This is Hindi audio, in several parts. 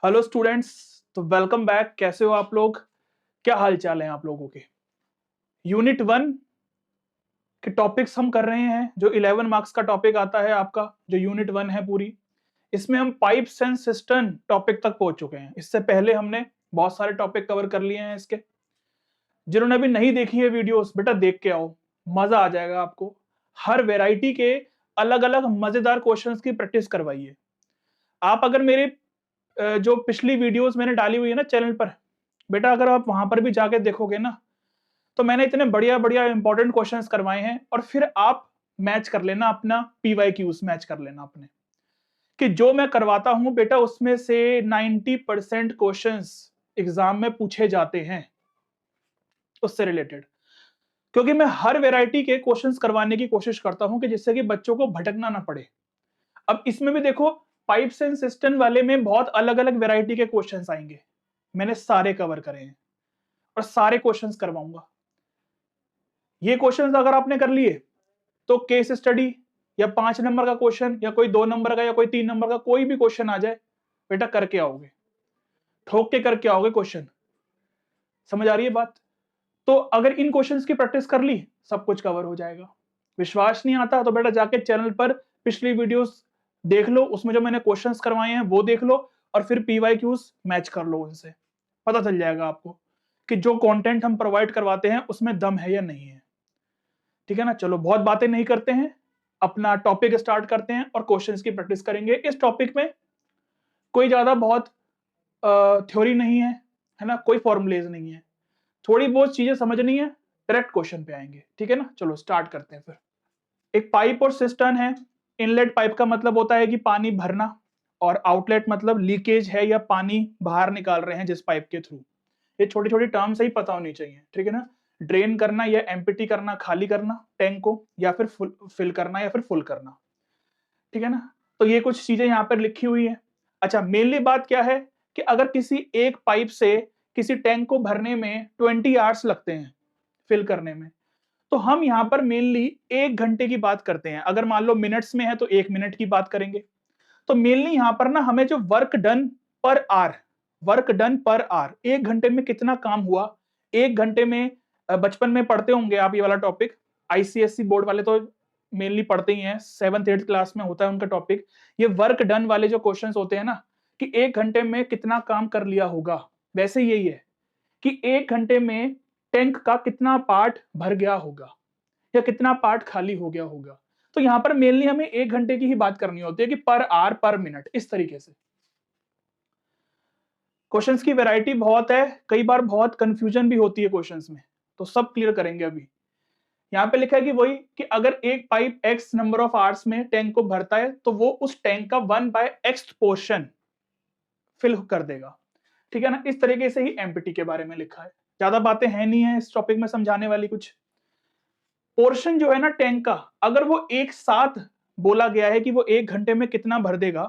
Hello students. तो वेलकम बैक। कैसे हो आप लोग? क्या हाल चाल है आप लोगों के? यूनिट 1 के टॉपिक्स हम कर रहे हैं। जो 11 मार्क्स का टॉपिक आता है आपका, जो यूनिट 1 है पूरी, इसमें हम पाइप्स एंड सिस्टम टॉपिक तक पहुंच चुके हैं। इससे पहले हमने बहुत सारे टॉपिक कवर कर लिए हैं इसके। जिन्होंने अभी नहीं देखी है वीडियोस, बेटा देख के आओ, मजा आ जाएगा आपको। हर वेराइटी के अलग अलग मजेदार क्वेश्चंस की प्रैक्टिस करवाइए। आप अगर मेरे जो पिछली वीडियोस मैंने डाली हुई है ना चैनल पर, बेटा अगर आप वहां पर भी जाके देखोगे ना, तो मैंने इतने बढ़िया बढ़िया इंपॉर्टेंट क्वेश्चंस करवाए हैं। और फिर आप मैच कर लेना, अपना पीवाईक्यूज मैच कर लेना अपने, कि जो मैं करवाता हूं बेटा उसमें से 90% क्वेश्चंस एग्जाम में पूछे जाते हैं उससे रिलेटेड। क्योंकि मैं हर वैरायटी के क्वेश्चंस करवाने की कोशिश करता हूं कि जिससे कि बच्चों को भटकना ना पड़े। अब इसमें भी देखो, पाइप्स एंड सिस्टम वाले में बहुत अलग अलग वैरायटी के क्वेश्चंस आएंगे। मैंने सारे कवर करे हैं और सारे क्वेश्चंस करवाऊंगा। ये क्वेश्चंस अगर आपने कर लिए तो केस स्टडी या 5 नंबर का क्वेश्चन या कोई 2 नंबर का या कोई 3 नंबर का कोई भी क्वेश्चन आ जाए, बेटा करके आओगे, ठोक के करके आओगे क्वेश्चन। समझ आ रही है बात? तो अगर इन क्वेश्चंस की प्रैक्टिस कर ली, सब कुछ कवर हो जाएगा। विश्वास नहीं आता तो बेटा जाके चैनल पर पिछली वीडियोस देख लो, उसमें जो मैंने क्वेश्चंस करवाए हैं वो देख लो, और फिर पीवाईक्यूज मैच कर लो उनसे। पता चल जाएगा आपको कि जो कंटेंट हम प्रोवाइड करवाते हैं उसमें दम है या नहीं है। ठीक है ना? चलो बहुत बातें नहीं करते हैं, अपना टॉपिक स्टार्ट करते हैं और क्वेश्चंस की प्रैक्टिस करेंगे। इस टॉपिक में कोई ज्यादा बहुत थ्योरी नहीं है ना? कोई फॉर्मुलेज नहीं है, थोड़ी बहुत चीजें समझनी है, डायरेक्ट क्वेश्चन पे आएंगे। ठीक है ना? चलो स्टार्ट करते हैं फिर। एक पाइप और सिस्टर्न है। इनलेट पाइप का मतलब होता है कि पानी भरना, और आउटलेट मतलब लीकेज है या पानी बाहर निकाल रहे हैं जिस पाइप के थ्रू। ये छोटी छोटी टर्म्स ही पता होनी चाहिए। ठीक है ना? ड्रेन करना या एम्प्टी करना, खाली करना टैंक को, या फिर फिल करना या फिर फुल करना। ठीक है ना? तो ये कुछ चीजें यहाँ पर लिखी हुई है। अच्छा, मेनली बात क्या है कि अगर किसी एक पाइप से किसी टैंक को भरने में 20 आवर्स लगते हैं फिल करने में, तो हम यहाँ पर मेनली 1 घंटे की बात करते हैं। अगर मान लो मिनट्स में है तो 1 मिनट की बात करेंगे। तो मेनली यहाँ पर ना हमें जो वर्क डन पर आवर 1 घंटे में कितना काम हुआ, 1 घंटे में, बचपन में पढ़ते होंगे आप ये वाला टॉपिक। आईसीएससी बोर्ड वाले तो मेनली पढ़ते ही हैं, 7th 8th क्लास में होता है उनका टॉपिक। ये वर्क डन वाले जो क्वेश्चंस होते हैं ना, कि 1 घंटे में कितना काम कर लिया होगा, वैसे यही है कि 1 घंटे में टैंक का कितना पार्ट भर गया होगा या कितना पार्ट खाली हो गया होगा। तो यहां पर मेनली हमें 1 घंटे की ही बात करनी होती है कि पर आवर पर मिनट, इस तरीके से। क्वेश्चंस की वैरायटी बहुत है, कई बार बहुत कंफ्यूजन भी होती है क्वेश्चंस में, तो सब क्लियर करेंगे अभी। यहाँ पे लिखा है कि वही कि अगर एक pipe x number of hours में टैंक को भरता है तो वो उस टैंक का 1/x पोर्शन फिल कर देगा। ठीक है ना? इस तरीके से ही एम्प्टी के बारे में लिखा है। ज्यादा बातें है नहीं है इस टॉपिक में समझाने वाली कुछ। पोर्शन जो है ना टैंक का, अगर वो एक साथ बोला गया है कि वो 1 घंटे में कितना भर देगा,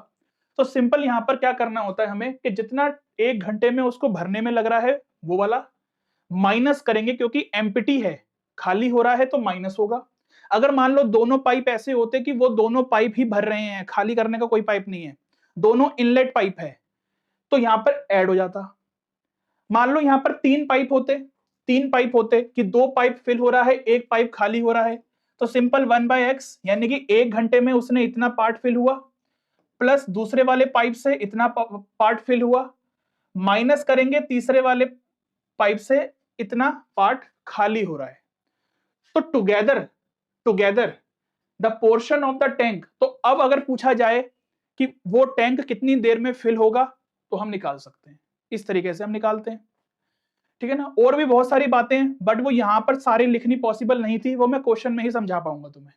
तो सिंपल यहां पर क्या करना होता है हमें कि जितना 1 घंटे में उसको भरने में लग रहा है वो वाला माइनस करेंगे, क्योंकि एम्प्टी है, खाली हो रहा है तो माइनस होगा। अगर मान लो दोनों पाइप ऐसे होते कि वो दोनों पाइप ही भर रहे हैं, खाली करने का कोई पाइप नहीं है, दोनों इनलेट पाइप है, तो यहां पर ऐड हो जाता। मान लो यहां पर 3 पाइप होते कि 2 पाइप फिल हो रहा है, 1 पाइप खाली हो रहा है, तो सिंपल 1/x, यानी कि 1 घंटे में उसने इतना पार्ट फिल हुआ, प्लस दूसरे वाले पाइप से इतना पार्ट फिल हुआ, माइनस करेंगे तीसरे वाले पाइप से इतना पार्ट खाली हो रहा है। तो together together the portion of the tank. तो अब अगर पूछा जाए कि वो टैंक कितनी देर में फिल होगा, तो हम निकाल सकते हैं, इस तरीके से हम निकालते हैं। ठीक है ना? और भी बहुत सारी बातें हैं, बट वो यहां पर सारी लिखनी पॉसिबल नहीं थी, वो मैं क्वेश्चन में ही समझा पाऊंगा तुम्हें।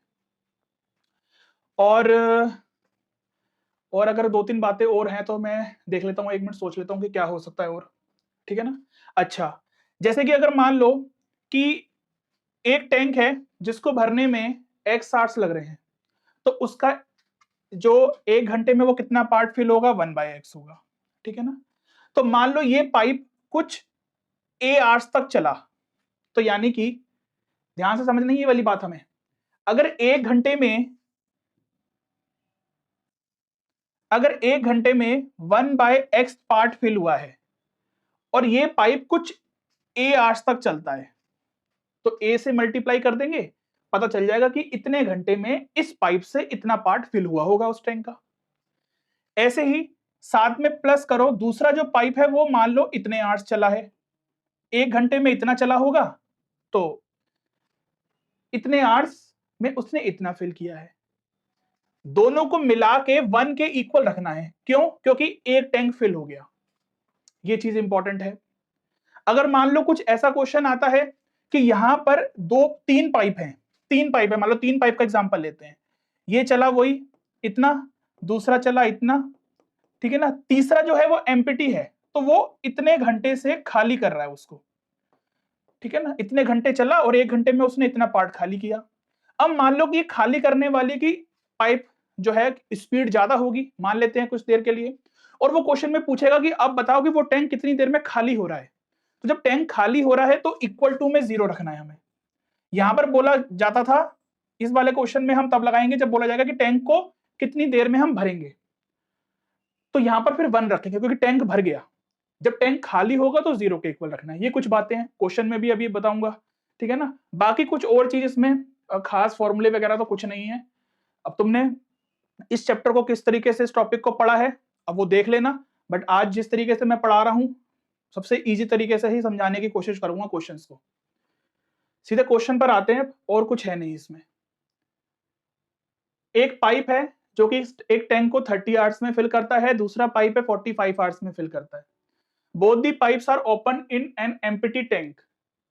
और अगर 2-3 बातें और हैं तो मैं देख लेता हूं, 1 मिनट सोच लेता हूं कि क्या हो सकता है और। ठीक है ना? अच्छा, जैसे कि अगर मान लो कि एक टैंक है जिसको भरने में x आवर्स लग रहे हैं, तो उसका जो 1 घंटे में वो कितना पार्ट फिल होगा, 1/x होगा। ठीक है ना? तो मान लो ये पाइप कुछ a आवर्स तक चला, तो यानी कि ध्यान से समझना ये वाली बात हमें, अगर 1 घंटे में अगर 1 घंटे में 1/x पार्ट फिल हुआ है और ये पाइप कुछ a आवर्स तक चलता है, तो a से मल्टीप्लाई कर देंगे, पता चल जाएगा कि इतने घंटे में इस पाइप से इतना पार्ट फिल हुआ होगा उस टैंक का। ऐसे ही साथ में प्लस करो, दूसरा जो पाइप है वो मान लो इतने आवर्स चला है, 1 घंटे में इतना चला होगा, तो इतने आवर्स में उसने इतना फिल किया है। दोनों को मिला के 1 के इक्वल रखना है। क्यों? क्योंकि एक टैंक फिल हो गया। ये चीज इंपॉर्टेंट है। अगर मान लो कुछ ऐसा क्वेश्चन आता है कि यहां पर तीन पाइप है, मान लो 3 पाइप का एग्जांपल लेते हैं, ये चला वही इतना, दूसरा चला इतना, ठीक है ना, तीसरा जो है वो एम्प्टी है, तो वो इतने घंटे से खाली कर रहा है उसको, ठीक है ना, इतने घंटे चला और 1 घंटे में उसने इतना पार्ट खाली किया। अब मान लो कि खाली करने वाले की पाइप जो है स्पीड ज्यादा होगी, मान लेते हैं कुछ देर के लिए, और वो क्वेश्चन में पूछेगा कि अब बताओ कि वो टैंक कितनी देर में खाली हो रहा है। तो जब टैंक खाली हो रहा है तो इक्वल टू में 0 रखना है हमें। यहां पर बोला जाता था, इस वाले क्वेश्चन में हम तब लगाएंगे जब बोला जाएगा कि टैंक को कितनी देर में हम भरेंगे, तो यहां पर फिर 1 रखेंगे क्योंकि टैंक भर गया। जब टैंक खाली होगा तो 0 के इक्वल रखना है। ये कुछ बातें हैं, क्वेश्चन में भी अभी बताऊंगा, ठीक है ना। बाकी कुछ और चीज इसमें खास फॉर्मूले वगैरह तो कुछ नहीं है। अब तुमने इस चैप्टर को किस तरीके से इस टॉपिक को पढ़ा है अब वो देख लेना, बट आज जिस तरीके से मैं पढ़ा रहा हूं सबसे इजी तरीके से ही समझाने की कोशिश करूंगा क्वेश्चंस को। सीधे क्वेश्चन पर आते हैं, और कुछ है नहीं इसमें। एक पाइप है जो कि एक टैंक को 30 आवर्स में फिल करता है, दूसरा पाइप है 45 आवर्स में फिल करता है। Both the pipes are open in an empty tank,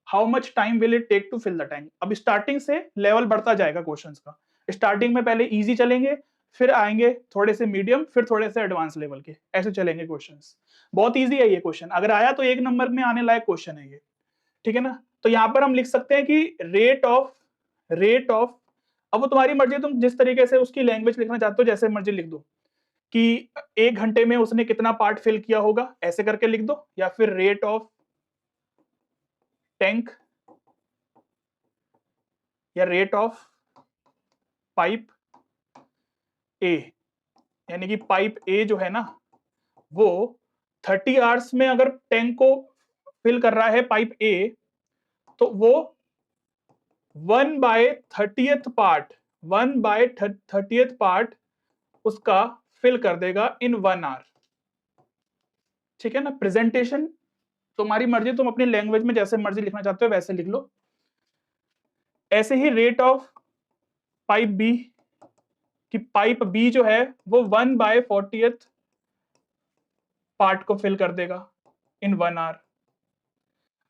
how much time will it take to fill the tank. अब स्टार्टिंग से लेवल बढ़ता जाएगा क्वेश्चंस का। स्टार्टिंग में पहले इजी चलेंगे, फिर आएंगे थोड़े से मीडियम, फिर थोड़े से एडवांस लेवल के, ऐसे चलेंगे क्वेश्चंस। बहुत इजी है ये क्वेश्चन, अगर आया तो 1 नंबर में आने लायक क्वेश्चन है ये, ठीक है ना। तो यहां पर हम लिख सकते हैं कि रेट ऑफ, अब वो तुम्हारी मर्जी, तुम जिस तरीके से उसकी लैंग्वेज लिखना चाहते हो जैसे मर्जी लिख दो, कि 1 घंटे में उसने कितना पार्ट फिल किया होगा ऐसे करके लिख दो, या फिर रेट ऑफ टैंक या रेट ऑफ पाइप ए, यानी कि पाइप ए जो है ना वो 30 आवर्स में अगर टैंक को फिल कर रहा है पाइप ए, तो वो 1/30th पार्ट उसका फिल कर देगा इन 1 आवर, ठीक है ना। प्रेजेंटेशन तुम्हारी मर्जी, तुम अपनी लैंग्वेज में जैसे मर्जी लिखना चाहते हो वैसे लिख लो। ऐसे ही रेट ऑफ पाइप बी, कि पाइप बी जो है वो 1/40th पार्ट को फिल कर देगा इन 1 आवर।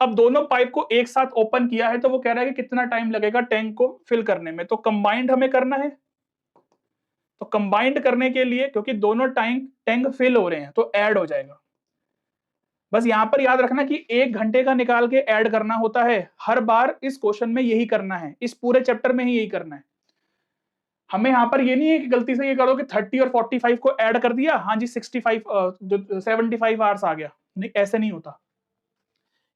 अब दोनों पाइप को एक साथ ओपन किया है तो वो कह रहा है कि कितना टाइम लगेगा टैंक को फिल करने में, तो कंबाइंड हमें करना है। तो कंबाइंड करने के लिए, क्योंकि दोनों टैंक फिल हो रहे हैं तो ऐड हो जाएगा। बस यहां पर याद रखना कि 1 घंटे का निकाल के ऐड करना होता है हर बार। इस क्वेश्चन में यही करना है, इस पूरे चैप्टर में ही यही करना है। हमें यहाँ पर ये नहीं है कि गलती से ये करो कि 30 और 45 को ऐड कर दिया, हाँ जी 75 आवर्स आ गया, नहीं ऐसे नहीं होता।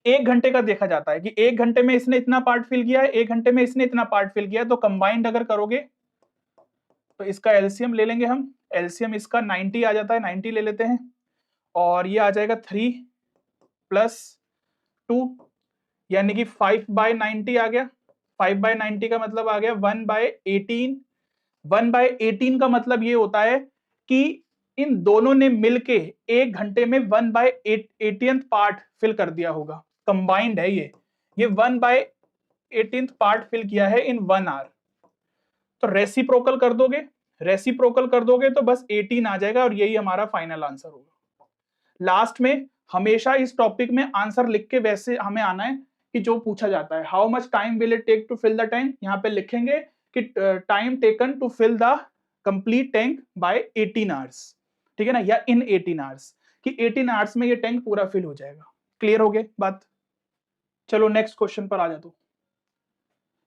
1 घंटे का देखा जाता है कि 1 घंटे में इसने इतना पार्ट फिल किया है, 1 घंटे में इसने इतना पार्ट फिल किया है, तो कंबाइंड अगर करोगे तो इसका एलसीएम ले लेंगे हम। एलसीएम इसका 90 आ जाता है, 90 ले लेते हैं, और ये आ जाएगा 3 + 2, यानी कि 5/90 आ गया। 5/90 का मतलब आ गया 1/18। 1/18 का मतलब ये होता है कि इन दोनों ने मिलके 1 घंटे में 1/18 पार्ट फिल कर दिया होगा। कंबाइंड है ये 1/18 पार्ट फिल किया है इन 1 आवर। तो रेसिप्रोकल कर दोगे तो बस 18 आ जाएगा, और यही हमारा फाइनल आंसर होगा। लास्ट में हमेशा इस टॉपिक में आंसर लिख के वैसे हमें आना है कि जो पूछा जाता है, how much time will it take to fill the tank, यहाँ पे लिखेंगे कि time taken to fill the complete tank by 18 hours, ठीक है ना, या इन 18 आवर्स, कि 18 आवर्स में ये टैंक पूरा फिल हो जाएगा। क्लियर हो गया बात? चलो नेक्स्ट क्वेश्चन पर आ जाता हूं।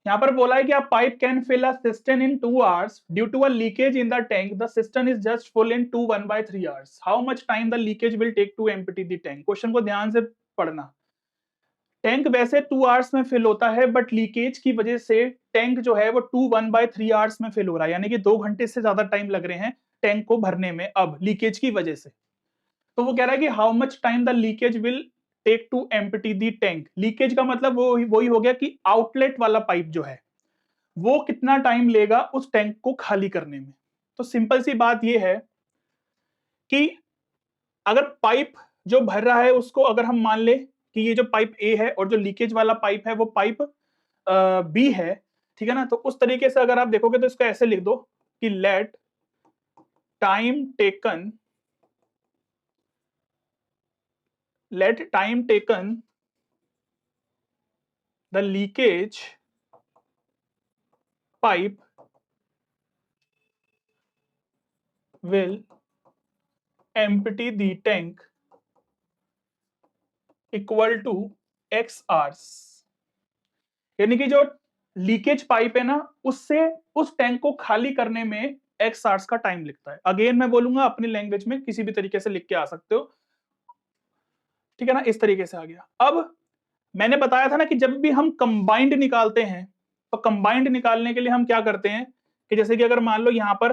यहां पर बोला है कि आप pipe can fill a cistern in 2 hours due to a leakage in the tank, the cistern is just full in 1/3 hours, how much time the leakage will take to empty the tank. Question को ध्यान से पढ़ना। टैंक वैसे 2 आवर्स में फिल होता है, बट लीकेज की वजह से टैंक जो है वो 1/3 आवर्स में फिल हो रहा है, यानी कि 2 घंटे से ज्यादा टाइम लग रहे हैं टैंक को भरने में अब लीकेज की वजह से। तो वो कह रहा है कि how much time the leakage will take to empty the tank. Leakage का मतलब वो वही हो गया कि आउटलेट वाला पाइप जो है वो कितना टाइम लेगा उस टैंक को खाली करने में। तो सिंपल सी बात ये है कि अगर पाइप जो भर रहा है उसको अगर हम मान ले कि ये जो पाइप ए है और जो लीकेज वाला पाइप है वो पाइप बी है, ठीक है ना, तो उस तरीके से अगर आप देखोगे तो इसको ऐसे लिख दो कि let time taken the leakage pipe will empty the tank equal to x hours. यानी कि जो लीकेज पाइप है ना उससे उस टैंक को खाली करने में x आवर्स का टाइम लगता है। अगेन मैं बोलूंगा अपनी लैंग्वेज में किसी भी तरीके से लिख के आ सकते हो, ठीक है ना, इस तरीके से आ गया। अब मैंने बताया था ना कि जब भी हम कंबाइंड निकालते हैं तो कंबाइंड निकालने के लिए हम क्या करते हैं कि जैसे कि अगर मान लो यहां पर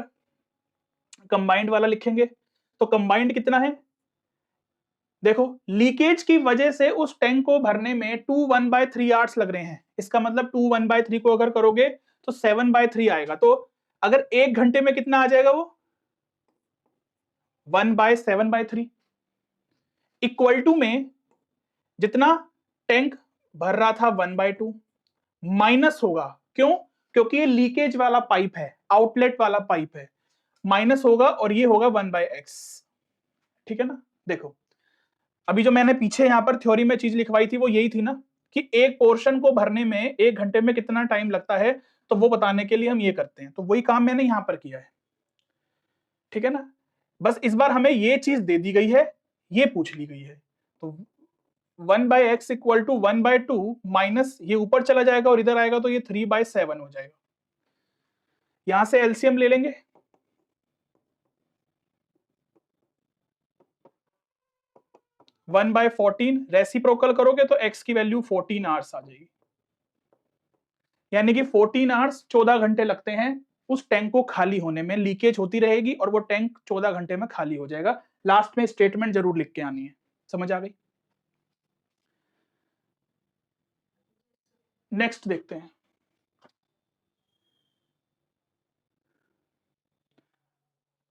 कंबाइंड वाला लिखेंगे तो कंबाइंड कितना है, देखो लीकेज की वजह से उस टैंक को भरने में 1/3 आवर्स लग रहे हैं। इसका मतलब 2 को अगर करोगे तो 7/3 आएगा। तो अगर 1 घंटे में कितना आ जाएगा वो 1/7/3 इक्वल टू में जितना टैंक भर रहा था 1/2 माइनस होगा, क्यों, क्योंकि ये लीकेज वाला पाइप है, आउटलेट वाला पाइप है, माइनस होगा और ये होगा 1/x, ठीक है ना। देखो अभी जो मैंने पीछे यहां पर थ्योरी में चीज लिखवाई थी वो यही थी ना कि एक पोर्शन को भरने में 1 घंटे में कितना टाइम लगता है, तो वो बताने के लिए हम ये करते हैं। तो वही काम मैंने यहां पर किया है, ठीक है ना। बस इस बार हमें ये चीज दे दी गई है, ये पूछ ली गई है। तो 1/x इक्वल टू 1/2 माइनस ये ऊपर चला जाएगा और इधर आएगा तो ये 3/7 हो जाएगा। यहां से एलसीएम ले लेंगे, 1/14 रेसिप्रोकल करोगे तो x की वैल्यू 14 आवर्स आ जाएगी। यानी कि 14 आवर्स 14 घंटे लगते हैं उस टैंक को खाली होने में। लीकेज होती रहेगी और वो टैंक 14 घंटे में खाली हो जाएगा। लास्ट में स्टेटमेंट जरूर लिख के आनी है। समझ आ गई। नेक्स्ट देखते हैं।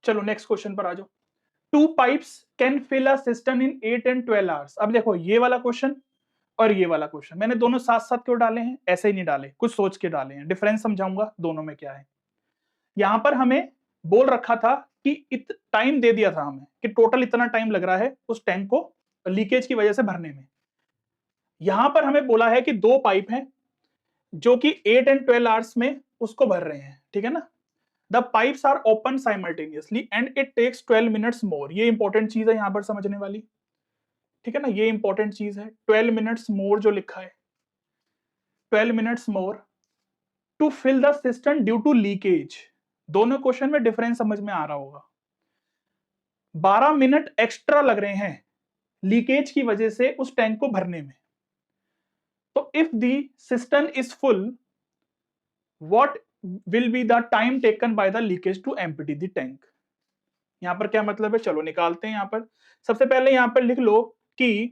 चलो नेक्स्ट क्वेश्चन पर आ जाओ। 2 pipes can fill a system in 8 and 12 hours. अब देखो ये वाला क्वेश्चन और ये वाला क्वेश्चन मैंने दोनों साथ साथ क्यों डाले हैं, ऐसे ही नहीं डाले, कुछ सोच के डाले हैं। डिफरेंस समझाऊंगा दोनों में क्या है। यहां पर हमें बोल रखा था कि टाइम दे दिया था हमें कि टोटल इतना टाइम लग रहा है उस टैंक को लीकेज की वजह से भरने में। यहां पर हमें बोला है कि 2 पाइप हैं जो कि 8 and 12 आवर्स में उसको भर रहे हैं, ठीक है ना। The pipes are open simultaneously and it takes 12 minutes more. ये इंपॉर्टेंट चीज है यहां पर समझने वाली, ठीक है ना, ये इंपॉर्टेंट चीज है। 12 मिनट्स मोर जो लिखा है, 12 minutes more to fill the system due to leakage. दोनों क्वेश्चन में डिफरेंस समझ में आ रहा होगा। 12 मिनट एक्स्ट्रा लग रहे हैं लीकेज की वजह से उस टैंक को भरने में। तो if the system is full what will be the time taken by the leakage to empty the tank. यहां पर क्या मतलब है, चलो निकालते हैं। यहां पर सबसे पहले यहां पर लिख लो कि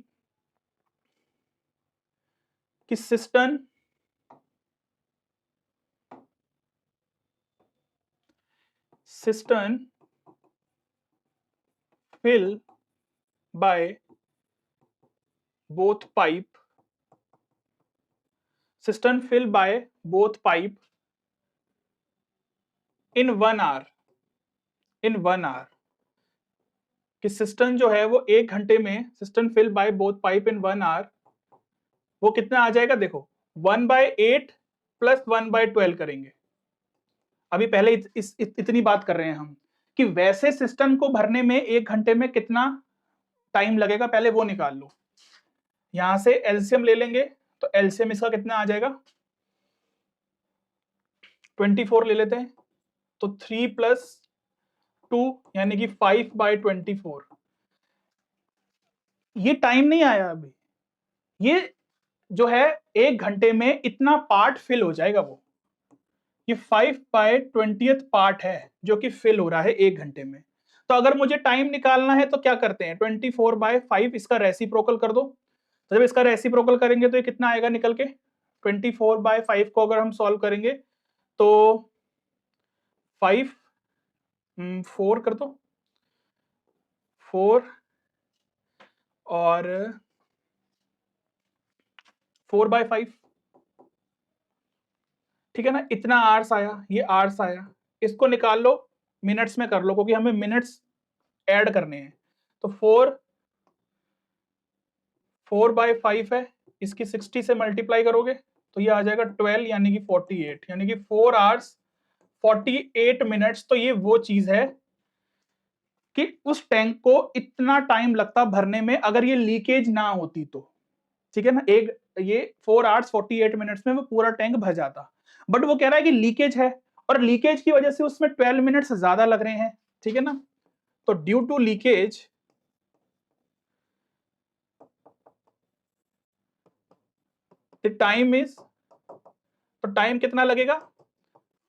system fill by both pipe system fill by both pipe in 1 hour कि सिस्टम जो है वो 1 घंटे में system fill by both pipe in 1 hour वो कितना आ जाएगा, देखो 1/8 प्लस 1/12 करेंगे। अभी पहले इतनी बात कर रहे हैं हम कि वैसे सिस्टम को भरने में 1 घंटे में कितना टाइम लगेगा, पहले वो निकाल लो। यहां से एलसीएम ले लेंगे तो एलसीएम इसका कितना आ जाएगा, 24 ले लेते हैं तो 3 + 2 यानी कि 5/24। ये टाइम नहीं आया अभी, ये जो है 1 घंटे में इतना पार्ट फिल हो जाएगा। वो ये 5/20 पार्ट है जो कि फिल हो रहा है 1 घंटे में। तो अगर मुझे टाइम निकालना है तो क्या करते हैं, 24/5 इसका रेसिप्रोकल कर दो। तो जब इसका रेसिप्रोकल करेंगे तो ये कितना आएगा निकल के, 24/5 को अगर हम सॉल्व करेंगे तो 5 4 कर दो, 4 और 4/5, ठीक है ना। इतना आवर्स आया, ये आवर्स आया। इसको निकाल लो, मिनट्स में कर लो क्योंकि हमें मिनट्स ऐड करने हैं। तो 4/5 है, इसकी 60 से मल्टीप्लाई करोगे तो ये आ जाएगा 12 यानी कि 48, यानी कि 4 आवर्स 48 मिनट्स। तो ये वो चीज है कि उस टैंक को इतना टाइम लगता भरने में अगर ये लीकेज ना होती तो, ठीक है ना। एक ये 4 आवर्स 48 मिनट्स में वो पूरा टैंक भर जाता, बट वो कह रहा है कि लीकेज है और लीकेज की वजह से उसमें 12 मिनट्स ज्यादा लग रहे हैं, ठीक है ना। तो due to leakage the time is, तो टाइम कितना लगेगा,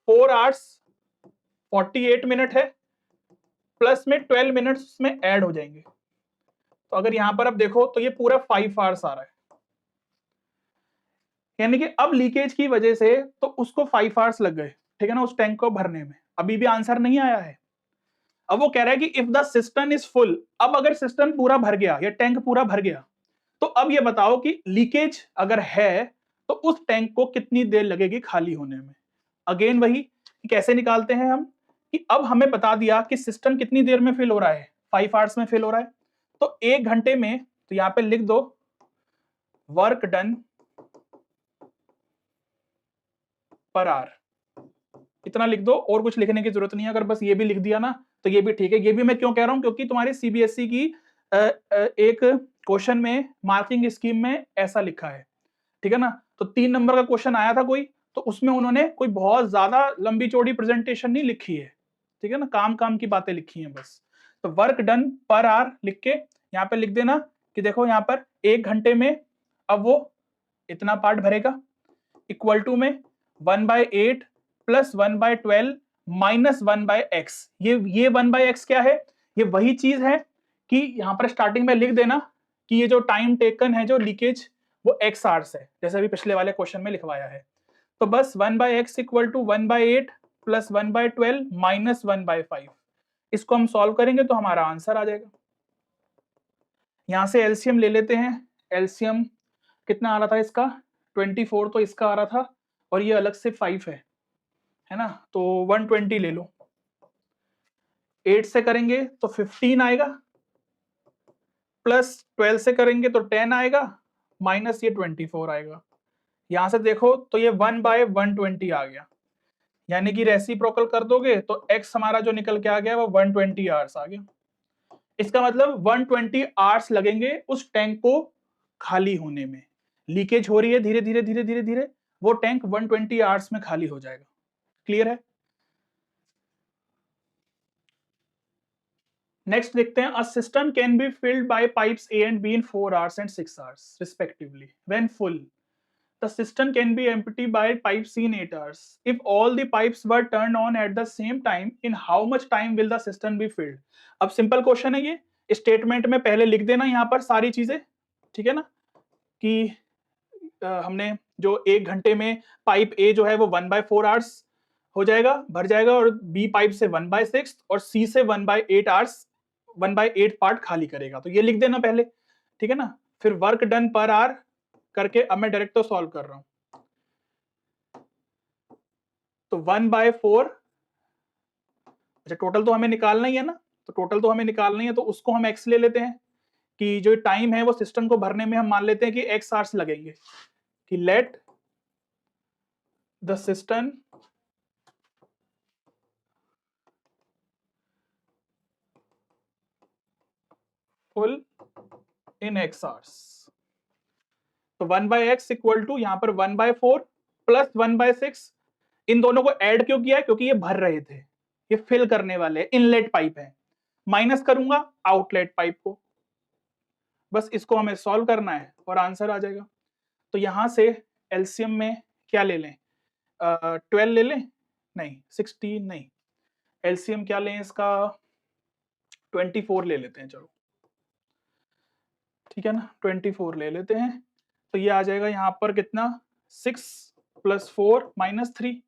4 आवर्स 48 मिनट है प्लस में 12 मिनट्स उसमें ऐड हो जाएंगे। तो अगर यहां पर अब देखो तो ये पूरा 5 आवर्स आ रहा है, यानी कि अब लीकेज की वजह से तो उसको 5 आवर्स लग गए, ठीक है ना, उस टैंक को भरने में। अभी भी आंसर नहीं आया है। अब वो कह रहा है कि if the system is full, अब अगर सिस्टम पूरा भर गया या टैंक पूरा भर गया तो अब ये बताओ कि लीकेज अगर है तो उस टैंक को कितनी देर लगेगी खाली होने में। अगेन वही कैसे निकालते हैं हम, कि अब हमें बता दिया कि सिस्टम कितनी देर में फिल हो रहा है, 5 आवर्स में फिल हो रहा है। तो 1 घंटे में, तो यहां पे लिख दो वर्क डन पर आवर, इतना लिख दो और कुछ लिखने की जरूरत नहीं है। अगर बस ये भी लिख दिया ना तो ये भी ठीक है। ये भी मैं क्यों कह रहा हूं, क्योंकि तुम्हारी सीबीएसई की एक क्वेश्चन में मार्किंग स्कीम में ऐसा लिखा है, ठीक है ना। तो 3 नंबर का क्वेश्चन आया था कोई, तो उसमें उन्होंने कोई बहुत ज्यादा लंबी चौड़ी प्रेजेंटेशन नहीं लिखी है, ठीक है ना, काम काम की बातें लिखी हैं बस। तो वर्क डन पर आवर लिख के यहाँ पे लिख देना कि देखो यहाँ पर 1 घंटे में अब वो इतना पार्ट भरेगा, इक्वल टू में 1/8 प्लस 1/12 माइनस 1/x। ये 1/x क्या है, ये वही चीज है कि यहां पर स्टार्टिंग में लिख देना कि ये जो टाइम टेकन है जो लीकेज वो x आवर्स है, जैसे अभी पिछले वाले क्वेश्चन में लिखवाया है। तो बस 1/x equal to 1/8 plus 1/12 minus 1/5, इसको हम सॉल्व करेंगे तो हमारा आंसर आ जाएगा। यहां से एलसीएम ले लेते हैं। एलसीएम कितना आ रहा था इसका, 24 तो इसका आ रहा था और ये अलग से 5 है ना, तो 120 ले लो। 8 से करेंगे तो 15 आएगा, प्लस 12 से करेंगे तो 10 आएगा, माइनस ये 24 आएगा। यहां से देखो तो ये 1/120 आ गया, यानी कि रेसिप्रोकल कर दोगे तो x हमारा जो निकल के आ गया वो 120 आवर्स आ गया। इसका मतलब 120 आवर्स लगेंगे उस टैंक को खाली होने में। लीकेज हो रही है धीरे धीरे धीरे धीरे धीरे, वो टैंक 120 आवर्स में खाली हो जाएगा। क्लियर है। नेक्स्ट देखते हैं, a system can be filled bye pipes A and be in 4 hours and 6 hours respectively. When full the system can be empty by pipe C in 8 hours. If all the pipes were turned on at the same time, in how much time will the system be filled? अब सिंपल क्वेश्चन है ये, स्टेटमेंट में पहले लिख देना यहाँ पर सारी चीजें, ठीक है ना, कि हमने जो 1 घंटे में पाइप ए जो है वो 1/4 आवर्स हो जाएगा, भर जाएगा, और बी पाइप से 1/6 और सी से 1/8 आवर्स 1/8 पार्ट खाली करेगा। तो ये लिख देना पहले, ठीक है ना। फिर वर्क डन पर आवर करके अब मैं डायरेक्ट तो सॉल्व कर रहा हूं। तो 1/4, अच्छा टोटल तो हमें निकालना ही है ना, तो टोटल तो हमें निकालना ही है, तो उसको हम x ले लेते हैं कि जो टाइम है वो सिस्टम को भरने में हम मान लेते हैं कि x आवर्स लगेंगे, कि let the system full in x hours. तो 1/x इक्वल टू यहाँ पर 1/4 प्लस 1/6। इन दोनों को ऐड क्यों किया है, क्योंकि ये भर रहे थे, ये फिल करने वाले इनलेट पाइप है। माइनस करूंगा आउटलेट पाइप को, बस इसको हमें सॉल्व करना है और आंसर आ जाएगा। तो यहां से एलसीएम में क्या ले लें, 12 ले लें, नहीं 16 नहीं, एलसीएम क्या लें इसका, 24 ले लेते हैं, चलो ठीक है ना, 24 ले लेते हैं। तो ये आ जाएगा यहाँ पर कितना, 6 + 4 - 3,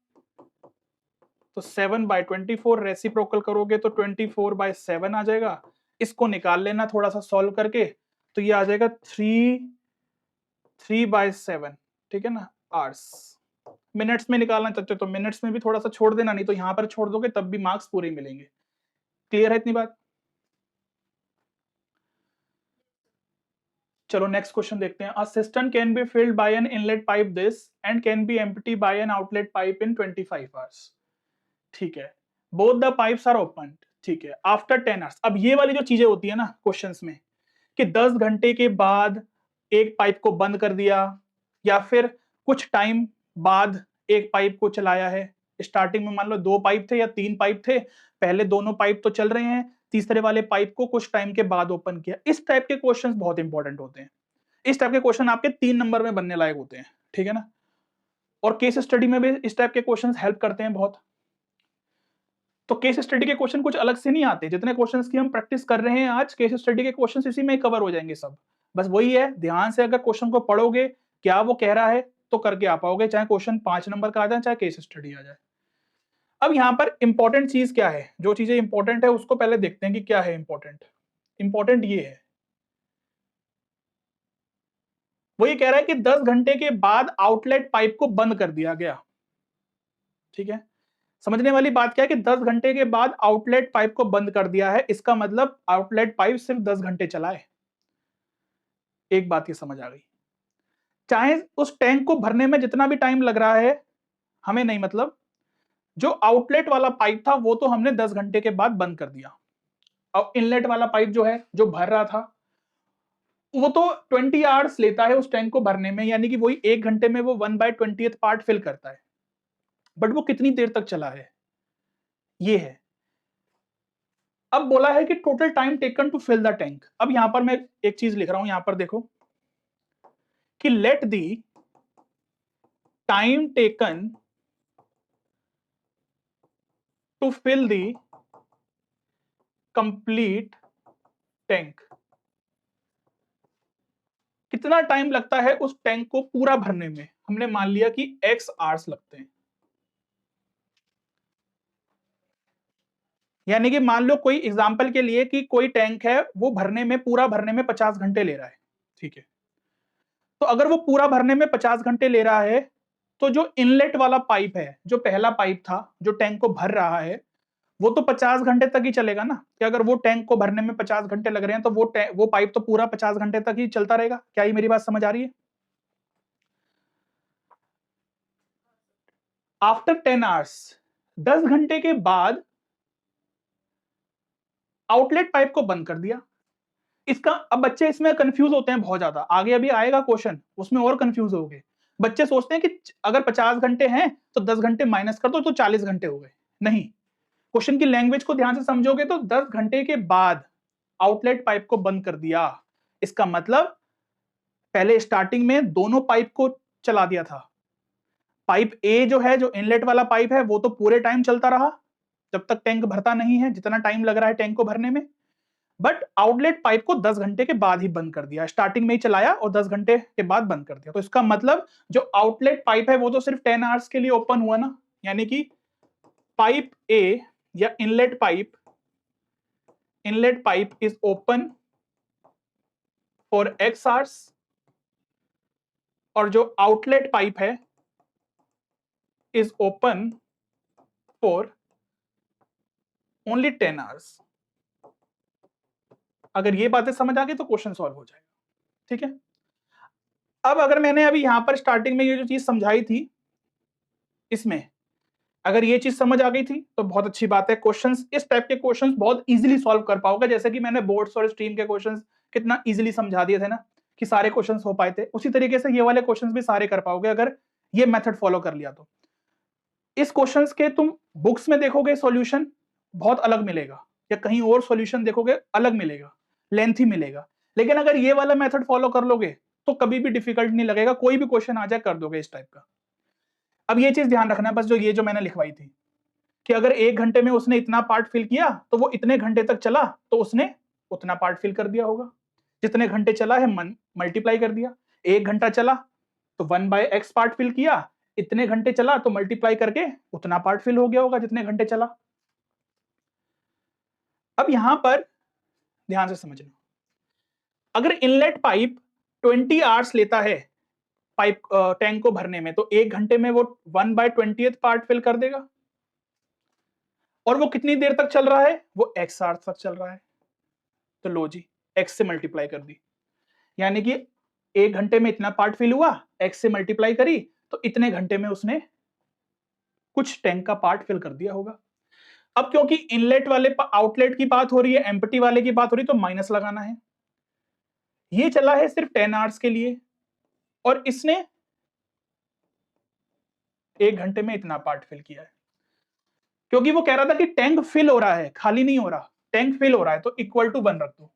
तो 7/24 रेसिप्रोकल करोगे तो 24/7 आ जाएगा। इसको निकाल लेना थोड़ा सा सॉल्व करके, तो ये आ जाएगा 3/7, ठीक है ना, आवर्स। मिनट्स में निकालना चाहते हो तो मिनट्स में भी थोड़ा सा छोड़ देना, नहीं तो यहां पर छोड़ दोगे तब भी मार्क्स पूरे मिलेंगे। क्लियर है इतनी बात? चलो नेक्स्ट क्वेश्चन देखते हैं। A system can be filled by an inlet pipe this and can be empty by an outlet pipe in 25 hours. ठीक है, both the pipes are open, ठीक है, आफ्टर 10 आवर्स। अब ये वाली जो चीजें होती है ना क्वेश्चंस में, कि 10 घंटे के बाद एक पाइप को बंद कर दिया, या फिर कुछ टाइम बाद एक पाइप को चलाया है। स्टार्टिंग में मान लो 2 पाइप थे या 3 पाइप थे, पहले दोनों पाइप तो चल रहे हैं, तीसरे वाले पाइप को कुछ टाइम के बाद ओपन किया। इस टाइप के क्वेश्चंस बहुत इंपॉर्टेंट होते हैं। इस टाइप के क्वेश्चन आपके 3 नंबर में बनने लायक होते हैं, ठीक है ना। और केस स्टडी में भी इस टाइप के क्वेश्चंस हेल्प करते हैं बहुत। तो केस स्टडी के क्वेश्चन कुछ अलग से नहीं आते, जितने क्वेश्चंस की हम प्रैक्टिस कर रहे हैं आज, केस स्टडी के क्वेश्चंस इसी में कवर हो जाएंगे सब। बस वही है, ध्यान से अगर क्वेश्चन को पढ़ोगे क्या वो कह रहा है तो करके आ पाओगे, चाहे क्वेश्चन 5 नंबर का आ जाए, चाहे केस स्टडी आ जाए। अब यहां पर इंपॉर्टेंट चीज क्या है, जो चीजें इंपॉर्टेंट है उसको पहले देखते हैं कि क्या है इंपॉर्टेंट। इंपॉर्टेंट ये है, वो ये कह रहा है कि 10 घंटे के बाद आउटलेट पाइप को बंद कर दिया गया। ठीक है, समझने वाली बात क्या है कि 10 घंटे के बाद आउटलेट पाइप को बंद कर दिया है, इसका मतलब आउटलेट पाइप सिर्फ 10 घंटे चला है। एक बात ये समझ आ गई। चाहे उस टैंक को भरने में जितना भी टाइम लग रहा है हमें नहीं मतलब, जो आउटलेट वाला पाइप था वो तो हमने 10 घंटे के बाद बंद कर दिया। अब इनलेट वाला पाइप जो है, जो भर रहा था, वो तो 20 आवर्स लेता है उस टैंक को भरने में, यानी कि वही 1 घंटे में वो 1/20th पार्ट फिल करता है। बट वो कितनी देर तक चला है, ये है। अब बोला है कि total time taken to fill the tank. अब यहां पर मैं एक चीज लिख रहा हूं, यहां पर देखो कि let the time taken to fill the complete tank. कितना टाइम लगता है उस टैंक को पूरा भरने में, हमने मान लिया कि x आवर्स लगते हैं। यानी कि मान लो कोई एग्जांपल के लिए कि कोई टैंक है वो भरने में, पूरा भरने में 50 घंटे ले रहा है, ठीक है। तो अगर वो पूरा भरने में 50 घंटे ले रहा है, तो जो इनलेट वाला पाइप है, जो पहला पाइप था जो टैंक को भर रहा है, वो तो 50 घंटे तक ही चलेगा ना। कि अगर वो टैंक को भरने में 50 घंटे लग रहे हैं तो वो पाइप तो पूरा 50 घंटे तक ही चलता रहेगा। क्या ये मेरी बात समझ आ रही है? आफ्टर 10 आवर्स, 10 घंटे के बाद आउटलेट पाइप को बंद कर दिया। इसका अब बच्चे इसमें कंफ्यूज होते हैं बहुत ज्यादा, आगे अभी आएगा क्वेश्चन उसमें और कंफ्यूज हो गए। बच्चे सोचते हैं कि अगर 50 घंटे हैं तो 10 घंटे माइनस कर दो तो 40 घंटे हो गए। नहीं, क्वेश्चन की लैंग्वेज को ध्यान से समझोगे तो 10 घंटे के बाद आउटलेट पाइप को बंद कर दिया, इसका मतलब पहले स्टार्टिंग में दोनों पाइप को चला दिया था। पाइप ए जो है, जो इनलेट वाला पाइप है, वो तो पूरे टाइम चलता रहा जब तक टैंक भरता नहीं है, जितना टाइम लग रहा है टैंक को भरने में। बट आउटलेट पाइप को 10 घंटे के बाद ही बंद कर दिया, स्टार्टिंग में ही चलाया और 10 घंटे के बाद बंद कर दिया। तो इसका मतलब जो आउटलेट पाइप है वो तो सिर्फ 10 आवर्स के लिए ओपन हुआ ना, यानी कि पाइप ए या inlet pipe is open for x hours, और जो आउटलेट पाइप है is open for only 10 hours. अगर ये बातें समझ आ गई तो क्वेश्चन सॉल्व हो जाएगा, ठीक है। अब अगर मैंने अभी यहां पर स्टार्टिंग में ये जो चीज समझाई थी, इसमें अगर ये चीज समझ आ गई थी तो बहुत अच्छी बात है। क्वेश्चंस, इस टाइप के क्वेश्चंस बहुत इजीली सॉल्व कर पाओगे, जैसे कि मैंने बोर्ड्स और स्ट्रीम के क्वेश्चंस कितना इजीली समझा दिए थे ना, कि सारे क्वेश्चंस हो पाए थे। उसी तरीके से ये वाले क्वेश्चंस भी सारे कर पाओगे अगर ये मेथड फॉलो कर लिया तो। इस क्वेश्चंस के तुम बुक्स में देखोगे सॉल्यूशन बहुत अलग मिलेगा, या कहीं और सॉल्यूशन देखोगे अलग मिलेगा, लेंथी मिलेगा। लेकिन अगर ये वाला मेथड फॉलो कर लोगे तो कभी भी डिफिकल्ट नहीं लगेगा, कोई भी क्वेश्चन आ जाए कर दोगे इस टाइप का। अब ये चीज ध्यान रखना है बस, जो मैंने लिखवाई थी कि अगर 1 घंटे में उसने इतना पार्ट फिल किया तो वो इतने घंटे तक चला तो उसने उतना पार्ट फिल कर दिया होगा। जितने घंटे चला है मल्टीप्लाई कर दिया। 1 घंटा चला तो 1/x पार्ट फिल किया, इतने घंटे चला तो मल्टीप्लाई करके उतना पार्ट फिल हो गया होगा जितने घंटे चला। अब यहां पर ध्यान से समझना, अगर इनलेट पाइप 20 आवर्स लेता है पाइप टैंक को भरने में, तो 1 घंटे में वो 1/20 पार्ट फिल कर देगा। और वो कितनी देर तक चल रहा है, वो x आवर्स तक चल रहा है। तो लो जी, x से मल्टीप्लाई कर दी, यानी कि 1 घंटे में इतना पार्ट फिल हुआ, x से मल्टीप्लाई करी तो इतने घंटे में उसने कुछ टैंक का पार्ट फिल कर दिया होगा। अब क्योंकि इनलेट वाले आउटलेट की बात हो रही है, एम्प्टी वाले की बात हो रही है, तो माइनस लगाना है। ये चला है सिर्फ 10 आवर्स के लिए और इसने 1 घंटे में इतना पार्ट फिल किया है। क्योंकि वो कह रहा था कि टैंक फिल हो रहा है, खाली नहीं हो रहा, टैंक फिल हो रहा है, तो इक्वल टू 1 रख दो।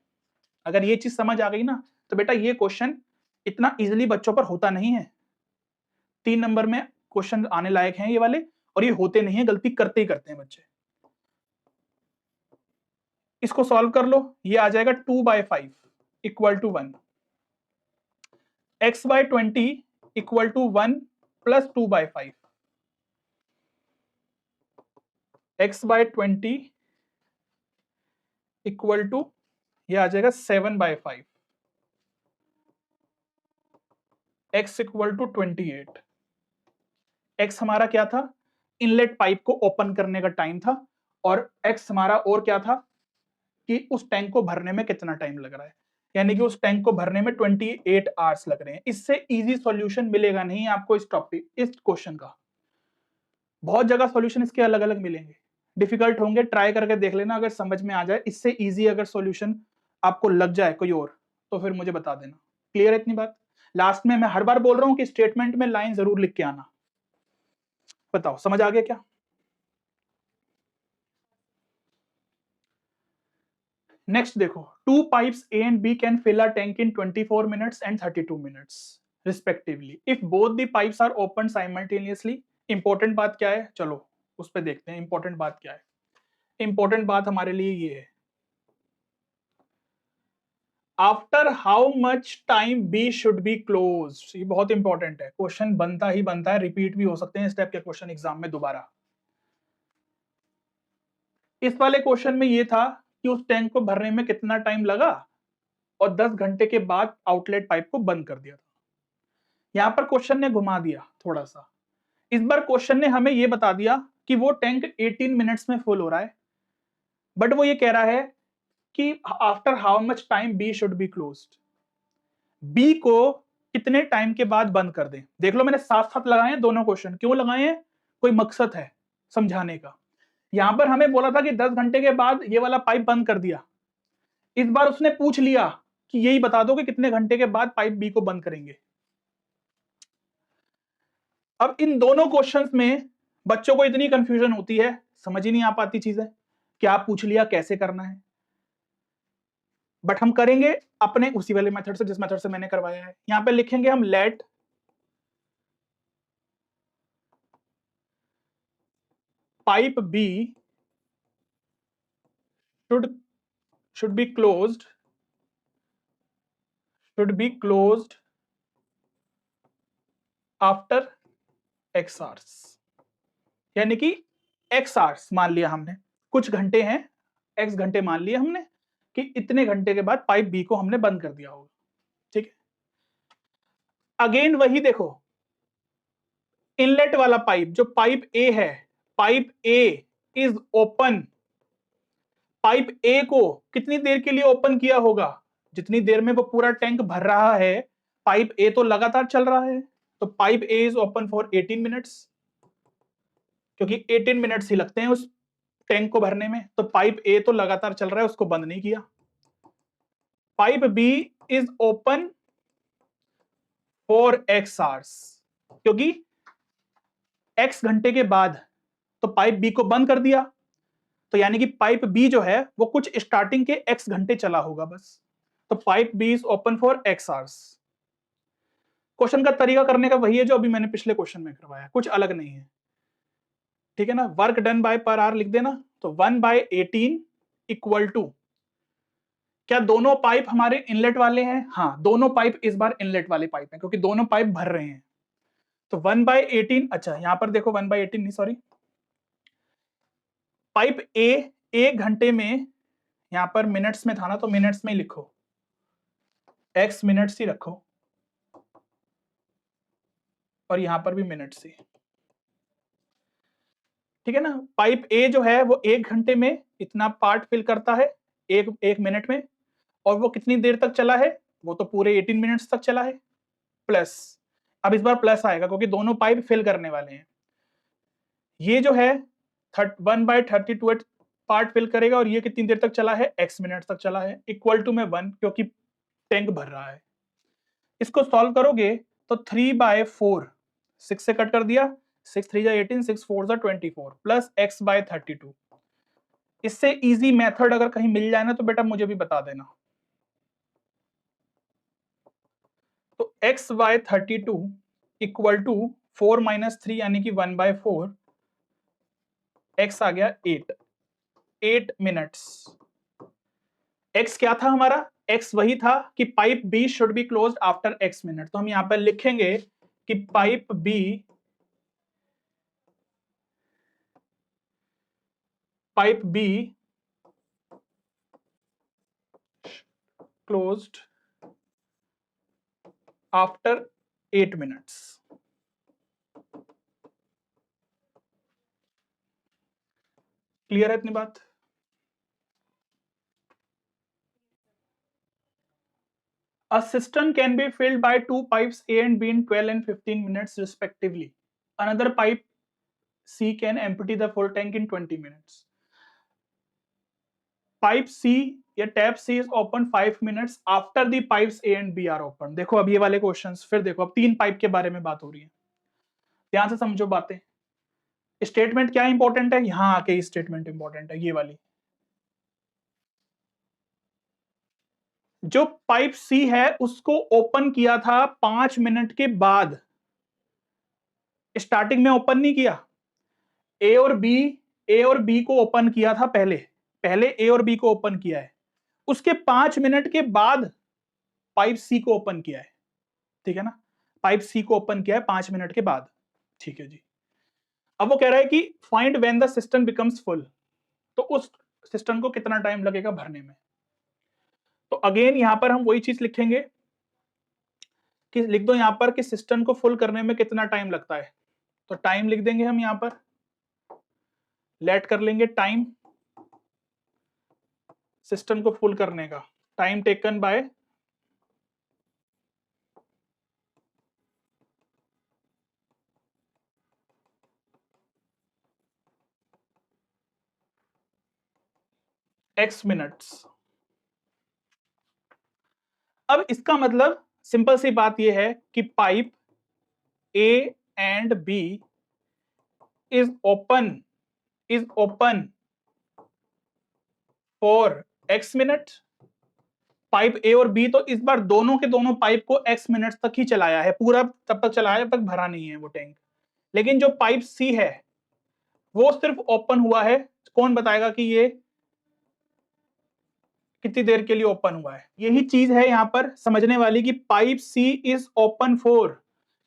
अगर ये चीज समझ आ गई ना, तो बेटा ये क्वेश्चन इतना इजीली बच्चों पर होता नहीं है। 3 नंबर में क्वेश्चन आने लायक हैं ये वाले, और ये होते नहीं है, गलती करते ही करते हैं बच्चे। इसको सॉल्व कर लो, ये आ जाएगा 2/5 equal to 1, x/20 equal to 1 plus 2/5, x/20 equal to ये आ जाएगा 7/5, x इक्वल टू 28। x हमारा क्या था, इनलेट पाइप को ओपन करने का टाइम था, और x हमारा और क्या था कि उस टैंक को भरने में कितना टाइम लग रहा है, यानी कि उस टैंक को भरने में 28 आवर्स लग रहे हैं। इससे इजी सॉल्यूशन मिलेगा नहीं आपको इस टॉपिक, इस क्वेश्चन का। बहुत जगह सॉल्यूशन इसके अलग अलग मिलेंगे, डिफिकल्ट होंगे, ट्राई करके देख लेना, अगर समझ में आ जाए, इससे इजी अगर सॉल्यूशन आपको लग जाए कोई और, तो फिर मुझे बता देना। क्लियर है इतनी बात? लास्ट में मैं हर बार बोल रहा हूं कि स्टेटमेंट में लाइन जरूर लिख के आना। बताओ समझ आ गया क्या? नेक्स्ट देखो, 2 pipes A and B can fill a tank in 24 minutes and 32 minutes respectively if both the pipes are opened simultaneously। Important बात क्या है, चलो उस पर देखते हैं। इंपॉर्टेंट बात क्या है? इंपॉर्टेंट बात हमारे लिए ये है, after how much time B should be close. ये बहुत इंपॉर्टेंट है, क्वेश्चन बनता ही बनता है, रिपीट भी हो सकते हैं इस टाइप के क्वेश्चन एग्जाम में दोबारा। इस वाले क्वेश्चन में ये था कि उस टैंक को भरने में कितना टाइम लगा और 10 घंटे के बाद आउटलेट पाइप को बंद कर दिया था। यहां पर क्वेश्चन ने घुमा दिया थोड़ा सा। इस बार क्वेश्चन ने हमें यह बता दिया कि वो टैंक 18 मिनट्स में फुल हो रहा है, बट वो ये कह रहा है कि after how much time B should be closed, B को कितने टाइम के बाद बंद कर दें। देख लो मैंने साथ साथ लगाए हैं दोनों क्वेश्चन, क्यों लगाए हैं, कोई मकसद है समझाने का। यहां पर हमें बोला था कि 10 घंटे के बाद ये वाला पाइप बंद कर दिया, इस बार उसने पूछ लिया कि यही बता दो कि कितने घंटे के बाद पाइप बी को बंद करेंगे। अब इन दोनों क्वेश्चंस में बच्चों को इतनी कंफ्यूजन होती है, समझ ही नहीं आ पाती चीजें, क्या पूछ लिया, कैसे करना है। बट हम करेंगे अपने उसी वाले मेथड से जिस मेथड से मैंने करवाया है। यहां पे लिखेंगे हम let pipe B should be closed after x hours, यानी कि x hours मान लिया हमने, कुछ घंटे हैं, x घंटे मान लिए हमने कि इतने घंटे के बाद पाइप बी को हमने बंद कर दिया होगा। ठीक है, अगेन वही देखो, इनलेट वाला पाइप जो पाइप ए है, pipe A is open, pipe ए को कितनी देर के लिए ओपन किया होगा, जितनी देर में वो पूरा टैंक भर रहा है। पाइप ए तो लगातार चल रहा है, तो pipe A is open for 18 minutes, क्योंकि 18 मिनट्स ही लगते हैं उस टैंक को भरने में, तो पाइप ए तो लगातार चल रहा है, उसको बंद नहीं किया। Pipe B is open for x hours, क्योंकि x घंटे के बाद तो पाइप बी को बंद कर दिया, तो यानी कि पाइप बी जो है वो कुछ स्टार्टिंग के x घंटे चला होगा बस, तो pipe B is open for x hours. Question का तरीका करने का वही है जो अभी मैंने पिछले क्वेश्चन में करवाया, कुछ अलग नहीं है, ठीक है ना। Work done by per hour लिख देना, तो 1/18 इक्वल टू, क्या दोनों पाइप हमारे इनलेट वाले हैं? हाँ, दोनों पाइप इस बार इनलेट वाले पाइप हैं क्योंकि दोनों पाइप भर रहे हैं। तो 1/18, अच्छा यहां पर देखो 1/18 नहीं, सॉरी, पाइप ए 1 घंटे में, यहां पर मिनट्स में था ना, तो मिनट्स में ही लिखो, x मिनट्स ही रखो, और यहां पर भी मिनट्स ही, ठीक है ना। पाइप ए जो है वो 1 घंटे में इतना पार्ट फिल करता है, एक मिनट में, और वो कितनी देर तक चला है? वो तो पूरे 18 मिनट्स तक चला है, प्लस, अब इस बार प्लस आएगा क्योंकि दोनों पाइप फिल करने वाले हैं। ये जो है 1/32 पार्ट फिल करेगा, और ये कितनी देर तक चला है? x मिनट तक चला है, इक्वल टू में 1 क्योंकि टैंक भर रहा है। इसको सॉल्व करोगे तो 3/4, 6 से कट कर दिया, 6 3 18, 6 4 24 प्लस x/32। इससे इजी मेथड अगर कहीं मिल जाए ना तो बेटा मुझे भी बता देना। तो x/32 इक्वल टू 4 - 3 यानी कि 1/4, x आ गया 8 मिनट्स। x क्या था हमारा? x वही था कि pipe B should be closed after x minute, तो हम यहां पर लिखेंगे कि pipe B closed after 8 minutes. Clear है इतनी बात? A cistern can be filled by two pipes A and B in 12 and 15 minutes respectively. Another pipe C can empty the full tank in 20 minutes. Pipe C या tap C is open 5 minutes after the pipes A and B are open. देखो अब ये वाले क्वेश्चंस, फिर देखो अब 3 पाइप के बारे में बात हो रही है, ध्यान से समझो बातें। स्टेटमेंट क्या इंपॉर्टेंट है? यहां आके स्टेटमेंट इंपॉर्टेंट है, ये वाली। जो पाइप C है उसको ओपन किया था 5 मिनट के बाद, स्टार्टिंग में ओपन नहीं किया। ए और बी को ओपन किया था पहले ए और बी को ओपन किया है, उसके 5 मिनट के बाद पाइप सी को ओपन किया है, ठीक है ना। पाइप सी को ओपन किया है 5 मिनट के बाद, ठीक है जी। अब वो कह रहा है कि find when the system becomes full, तो उस सिस्टम को कितना टाइम लगेगा भरने में। तो अगेन यहां पर हम वही चीज लिखेंगे कि लिख दो यहां पर कि सिस्टम को फुल करने में कितना टाइम लगता है, तो टाइम लिख देंगे हम यहां पर, लेट कर लेंगे टाइम सिस्टम को फुल करने का, time taken bye x minutes. अब इसका मतलब सिंपल सी बात यह है कि pipe A and B is open for x minute. Pipe A और B तो इस बार दोनों के दोनों पाइप को x मिनट तक ही चलाया है, पूरा तब तक चलाया जब तक भरा नहीं है वो टैंक। लेकिन जो पाइप C है वो सिर्फ ओपन हुआ है, कौन बताएगा कि ये कितनी देर के लिए ओपन हुआ है? यही चीज है यहां पर समझने वाली कि pipe C is open for,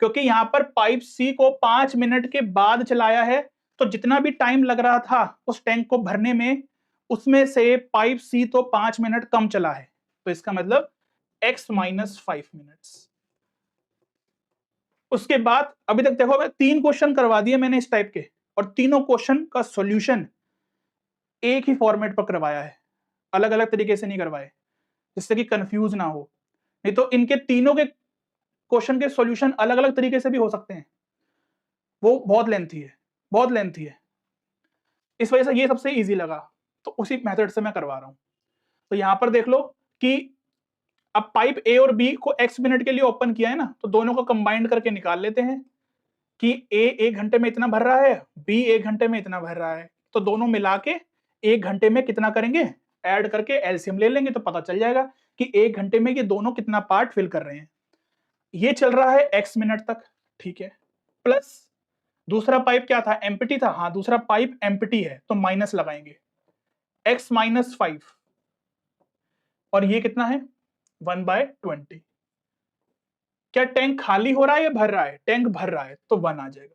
क्योंकि यहां पर पाइप सी को 5 मिनट के बाद चलाया है, तो जितना भी टाइम लग रहा था उस टैंक को भरने में, उसमें से पाइप सी तो 5 मिनट कम चला है, तो इसका मतलब x - 5 मिनट्स। उसके बाद अभी तक देखो मैं 3 क्वेश्चन करवा दिए मैंने इस टाइप के, और तीनों क्वेश्चन का सॉल्यूशन एक ही फॉर्मेट पर करवाया है, अलग अलग तरीके से नहीं करवाए, जिससे कि कंफ्यूज ना हो। नहीं तो इनके तीनों के क्वेश्चन के सॉल्यूशन अलग अलग तरीके से भी हो सकते हैं, वो बहुत लेंथी है, इस वजह से ये सबसे इजी लगा, तो उसी मेथड से मैं करवा रहा हूं। तो यहां पर देख लो कि अब पाइप ए और बी को x मिनट के लिए ओपन किया है ना, तो दोनों को कंबाइंड करके निकाल लेते हैं कि ए 1 घंटे में इतना भर रहा है, बी 1 घंटे में इतना भर रहा है, तो दोनों मिला के 1 घंटे में कितना करेंगे, ऐड करके एलसीएम ले लेंगे, तो पता चल जाएगा कि 1 घंटे में ये दोनों कितना पार्ट फिल कर रहे हैं। ये चल रहा है x मिनट तक, ठीक है, प्लस दूसरा पाइप क्या था, एम्प्टी था, हाँ दूसरा पाइप एम्प्टी है तो माइनस लगाएंगे, x माइनस 5, और ये कितना है 1/20। क्या टैंक खाली हो रहा है या भर रहा है, टैंक भर रहा है तो 1 आ जाएगा।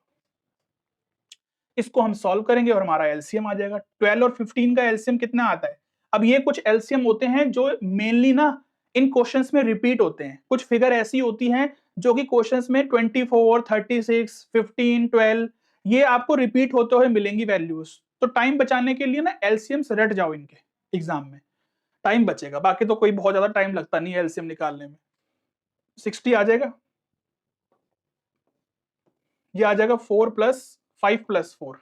इसको हम सॉल्व करेंगे और हमारा एलसीएम आ जाएगा। 12 और 15 का एलसीएम कितना आता है। अब ये कुछ एलसीएम होते हैं जो मेनली ना इन क्वेश्चंस में रिपीट होते हैं, कुछ फिगर ऐसी होती हैं जो कि क्वेश्चंस में 24, 36, 15, 12 ये आपको रिपीट होते हुए मिलेंगी वैल्यूज। तो टाइम बचाने के लिए ना एलसीएम रट जाओ इनके, एग्जाम में टाइम बचेगा, बाकी तो कोई बहुत ज्यादा टाइम लगता नहीं है एलसीएम निकालने में। 60 आ जाएगा, ये आ जाएगा 4 + 5 + 4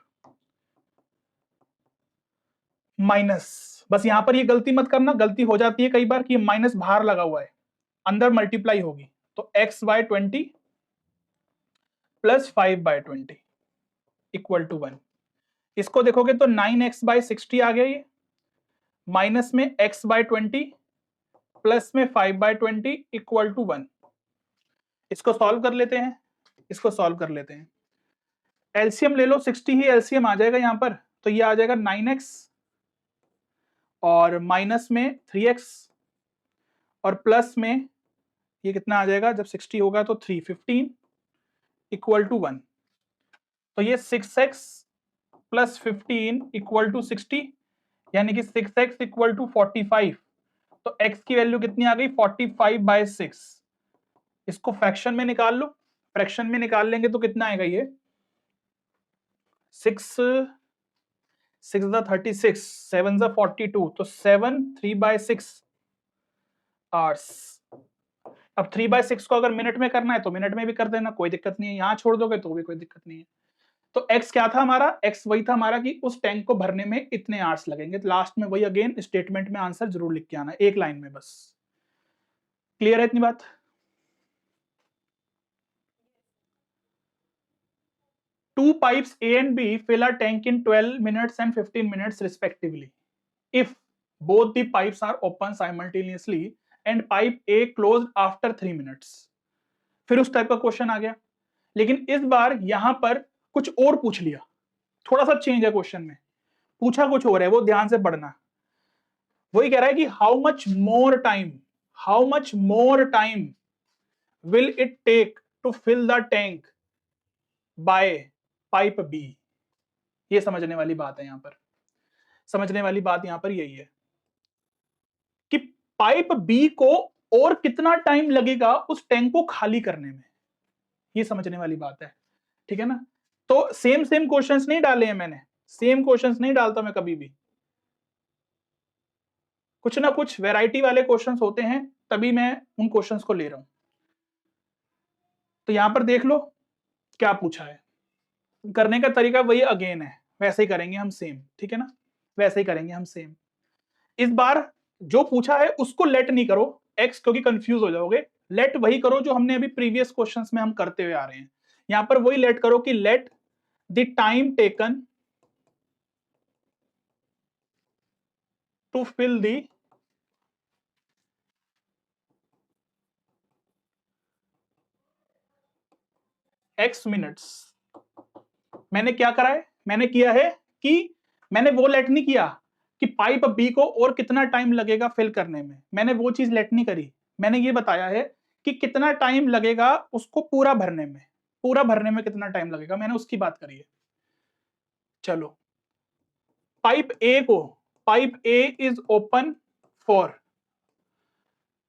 माइनस। बस यहां पर ये गलती मत करना, गलती हो जाती है कई बार कि माइनस बाहर लगा हुआ है, अंदर मल्टीप्लाई होगी, तो x/20 + 5/20 = 1। इसको देखोगे तो 9x/60 आ गया ये, माइनस में x/20 प्लस में 5/20 = 1। इसको सॉल्व कर लेते हैं, इसको सॉल्व कर लेते हैं। एलसीएम ले लो, 60 ही एलसीएम आ जाएगा यहां पर, तो ये आ जाएगा 9x और माइनस में 3x और प्लस में ये कितना आ जाएगा, जब 60 होगा तो 315 = 1। तो ये 6x + 15 = 60, यानी कि 6x = 45। तो x की वैल्यू कितनी आ गई 45/6। इसको फ्रैक्शन में निकाल लो, फ्रैक्शन में निकाल लेंगे तो कितना आएगा ये 6 6 36 7 42, तो 7 3/6 आवर्स। अब 3/6 को अगर मिनट में करना है तो मिनट में भी कर देना, कोई दिक्कत नहीं है, यहां छोड़ दोगे तो भी कोई दिक्कत नहीं है। तो x क्या था हमारा, x वही था हमारा कि उस टैंक को भरने में इतने आवर्स लगेंगे। तो लास्ट में वही अगेन स्टेटमेंट में आंसर जरूर लिख के आना, एक लाइन में बस। क्लियर है इतनी बात। Two pipes A and B fill a tank in 12 minutes and 15 minutes respectively. If both the pipes are open simultaneously and pipe A closed after 3 minutes. फिर उस टाइप का क्वेश्चन आ गया, लेकिन इस बार यहां पर कुछ और पूछ लिया, थोड़ा सा चेंज है क्वेश्चन में, पूछा कुछ और है, वो ध्यान से पढ़ना। वही कह रहा है कि how much more time will it take to fill the tank by pipe B. ये समझने वाली बात है यहां पर, समझने वाली बात यहां पर यही है कि पाइप बी को और कितना टाइम लगेगा उस टैंक को खाली करने में, ये समझने वाली बात है, ठीक है ना। तो सेम सेम क्वेश्चंस नहीं डाले हैं मैंने, सेम क्वेश्चंस नहीं डालता मैं कभी भी, कुछ ना कुछ वैरायटी वाले क्वेश्चंस होते हैं, तभी मैं उन क्वेश्चंस को ले रहा हूं। तो यहां पर देख लो क्या पूछा है, करने का तरीका वही अगेन है, वैसे ही करेंगे हम सेम, ठीक है ना, वैसे ही करेंगे हम सेम। इस बार जो पूछा है उसको लेट नहीं करो x, क्योंकि कंफ्यूज हो जाओगे। लेट वही करो जो हमने अभी प्रीवियस क्वेश्चंस में हम करते हुए आ रहे हैं, यहां पर वही लेट करो कि let the time taken to fill the x minutes. मैंने क्या करा है, मैंने किया है कि मैंने वो लेट नहीं किया कि पाइप बी को और कितना टाइम लगेगा फिल करने में, मैंने वो चीज लेट नहीं करी। मैंने ये बताया है कि कितना टाइम लगेगा उसको पूरा भरने में, पूरा भरने में कितना टाइम लगेगा, मैंने उसकी बात करी है। चलो पाइप ए को, pipe A is open for,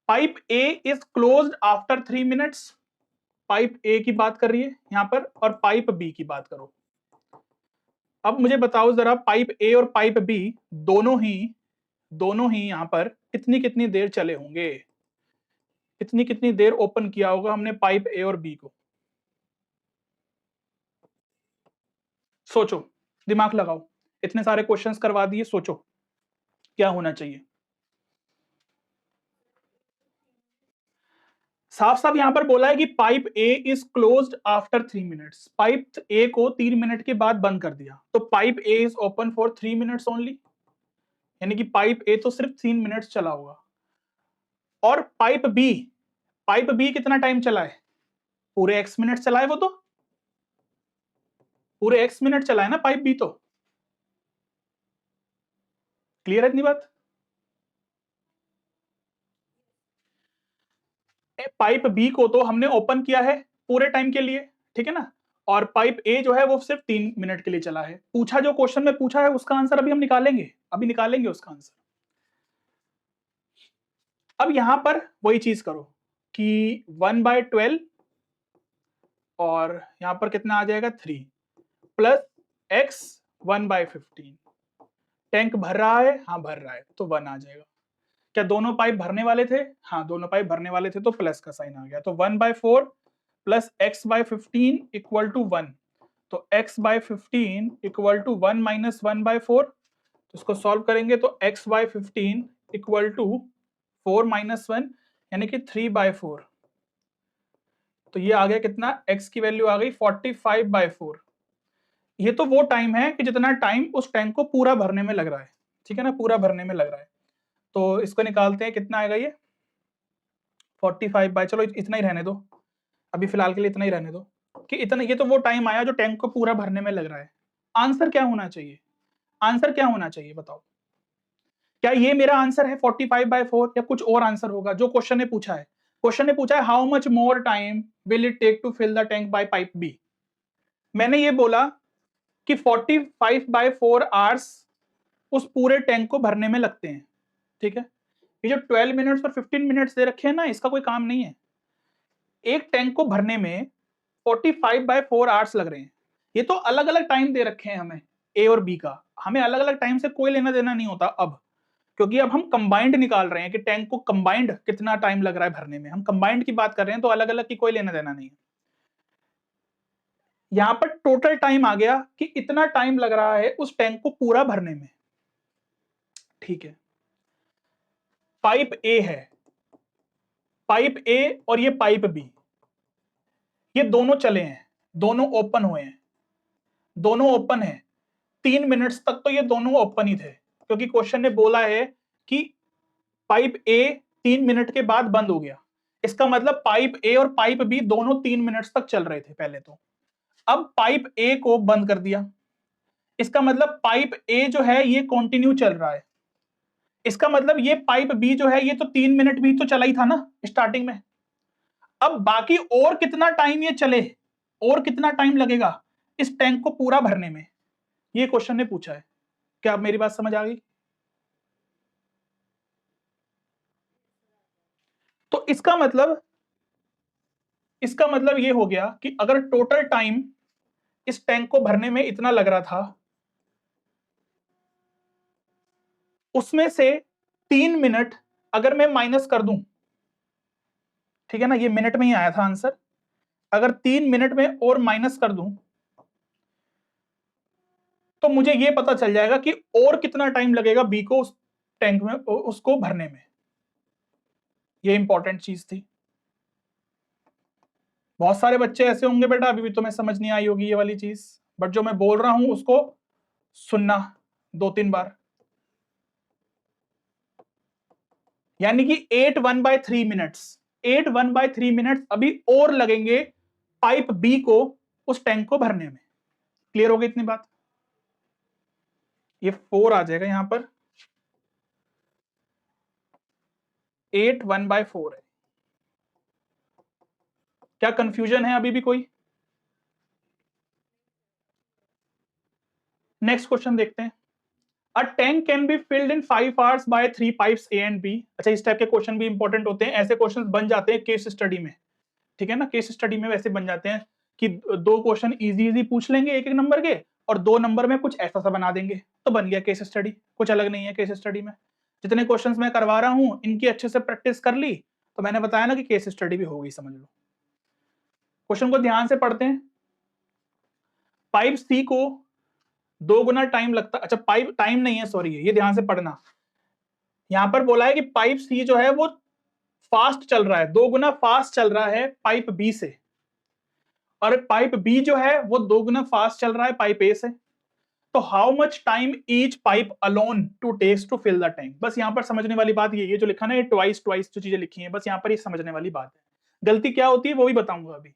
pipe A is closed after 3 minutes, pipe ए की बात कर रही है यहां पर, और पाइप बी की बात करो। अब मुझे बताओ जरा, पाइप ए और पाइप बी दोनों ही यहां पर कितनी कितनी देर चले होंगे, कितनी कितनी देर ओपन किया होगा हमने पाइप ए और बी को, सोचो, दिमाग लगाओ, इतने सारे क्वेश्चंस करवा दिए, सोचो क्या होना चाहिए। साफ साफ यहां पर बोला है कि pipe A is closed after 3 minutes, pipe ए को 3 मिनट के बाद बंद कर दिया, तो pipe A is open for 3 minutes only, यानी कि पाइप ए तो सिर्फ 3 मिनट्स चला होगा। और पाइप बी कितना टाइम चला है, पूरे x मिनट चलाए, वो तो पूरे x मिनट चलाए ना पाइप बी। तो क्लियर है इतनी बात? पाइप बी को तो हमने ओपन किया है पूरे टाइम के लिए, ठीक है ना, और पाइप ए जो है वो सिर्फ 3 मिनट के लिए चला है। पूछा जो क्वेश्चन में पूछा है उसका आंसर अभी हम निकालेंगे, अभी निकालेंगे उसका आंसर। अब यहां पर वही चीज करो कि 1/12 और यहां पर कितना आ जाएगा 3 प्लस x 1/15। टैंक भर रहा है, हाँ भर रहा है, तो 1 आ जाएगा। क्या दोनों पाइप भरने वाले थे? हाँ दोनों पाइप भरने वाले थे, तो प्लस का साइन आ गया। तो 1/4 प्लस x/15 इक्वल टू 1। तो x/15 इक्वल टू 1 माइनस 1/4। तो इसको सॉल्व करेंगे तो x/15 इक्वल टू 4 माइनस 1 यानी कि 3/4। तो ये आ गया कितना, x की वैल्यू आ गई 45/4। ये तो वो टाइम है कि जितना टाइम उस टैंक को पूरा भरने में लग रहा है, ठीक है ना, पूरा भरने में लग रहा है। तो इसको निकालते हैं, कितना आएगा ये 45 चलो इतना ही रहने दो, अभी फिलहाल के लिए इतना ही रहने दो कि इतना, ये तो वो टाइम आया जो टैंक को पूरा भरने में लग रहा है। आंसर क्या होना चाहिए? आंसर क्या होना चाहिए बताओ? क्या ये मेरा आंसर है 45/4 या कुछ और आंसर होगा जो क्वेश्चन ने पूछा है? क्वेश्चन ने पूछा है how much more time will it take to fill the tank by pipe B. मैंने ये बोला कि 45/4 आवर्स उस पूरे टैंक को भरने में लगते हैं, ठीक है। ये जो 12 मिनट्स और 15 मिनट्स दे रखे हैं ना, इसका कोई काम नहीं है। एक टैंक को भरने में 45/4 आवर्स लग रहे हैं। ये तो अलग अलग टाइम दे रखे हैं हमें ए और बी का, हमें अलग अलग टाइम से कोई लेना देना नहीं होता अब, क्योंकि अब हम कंबाइंड निकाल रहे हैं कि टैंक को कंबाइंड कितना टाइम लग रहा है भरने में। हम कंबाइंड की बात कर रहे हैं, तो अलग अलग की कोई लेना देना नहीं है। यहां पर टोटल टाइम आ गया कि इतना टाइम लग रहा है उस टैंक को पूरा भरने में, ठीक है। पाइप ए है, पाइप ए और ये पाइप बी, ये दोनों चले हैं, दोनों ओपन हुए हैं, दोनों ओपन है। 3 मिनट्स तक तो ये दोनों ओपन ही थे, क्योंकि क्वेश्चन ने बोला है कि पाइप ए 3 मिनट के बाद बंद हो गया। इसका मतलब पाइप ए और पाइप बी दोनों 3 मिनट्स तक चल रहे थे पहले तो। अब पाइप ए को बंद कर दिया, इसका मतलब पाइप ए जो है ये कंटिन्यू चल रहा है। इसका मतलब ये पाइप बी जो है ये तो 3 मिनट भी तो चला ही था ना स्टार्टिंग में। अब बाकी और कितना टाइम ये चले, और कितना टाइम लगेगा इस टैंक को पूरा भरने में, ये क्वेश्चन ने पूछा है। क्या आप मेरी बात समझ आ गई? तो इसका मतलब ये हो गया कि अगर टोटल टाइम इस टैंक को भरने में इतना लग रहा था, उसमें से 3 मिनट अगर मैं माइनस कर दूं, ठीक है ना, ये मिनट में ही आया था आंसर, अगर 3 मिनट में और माइनस कर दूं तो मुझे ये पता चल जाएगा कि और कितना टाइम लगेगा बी को उस टैंक में उसको भरने में। ये इंपॉर्टेंट चीज थी। बहुत सारे बच्चे ऐसे होंगे बेटा अभी भी तुम्हें समझ नहीं आई होगी ये वाली चीज, बट जो मैं बोल रहा हूं उसको सुनना 2-3 बार। यानी कि 8 1/3 मिनट्स, 8 1/3 मिनट्स अभी और लगेंगे पाइप बी को उस टैंक को भरने में। क्लियर हो गई इतनी बात? ये 4 आ जाएगा यहां पर, 8 1/4 है। क्या कंफ्यूजन है अभी भी कोई? नेक्स्ट क्वेश्चन देखते हैं। A tank can be filled in 5 hours by 3 pipes A and B. अच्छा, इस टाइप के क्वेश्चन भी इंपॉर्टेंट होते हैं, ऐसे क्वेश्चन बन जाते हैं केस स्टडी में, ठीक है ना। केस स्टडी में वैसे बन जाते हैं कि 2 क्वेश्चन इजी इजी पूछ लेंगे 1-1 नंबर के, और 2 नंबर में कुछ ऐसा सा बना देंगे, तो बन गया केस स्टडी। कुछ अलग नहीं है केस स्टडी में। जितने क्वेश्चंस मैं करवा रहा हूं इनकी अच्छे से प्रैक्टिस कर ली तो मैंने बताया ना कि केस स्टडी भी हो गई, समझ लो। क्वेश्चन को ध्यान से पढ़ते हैं। पाइप सी को 2 गुना टाइम लगता, अच्छा पाइप टाइम नहीं है सॉरी, ये ध्यान से पढ़ना। यहां पर बोला है कि पाइप सी जो है वो फास्ट चल रहा है, 2 गुना फास्ट चल रहा है पाइप बी से, और पाइप बी जो है वो 2 गुना फास्ट चल रहा है पाइप ए से। तो how much time each pipe alone to takes to fill the tank. बस यहां पर समझने वाली बात ये जो लिखा ना, ये ट्वाइस जो चीजें लिखी हैं, बस यहां पर ये समझने वाली बात है। गलती क्या होती है वो भी बताऊंगा अभी।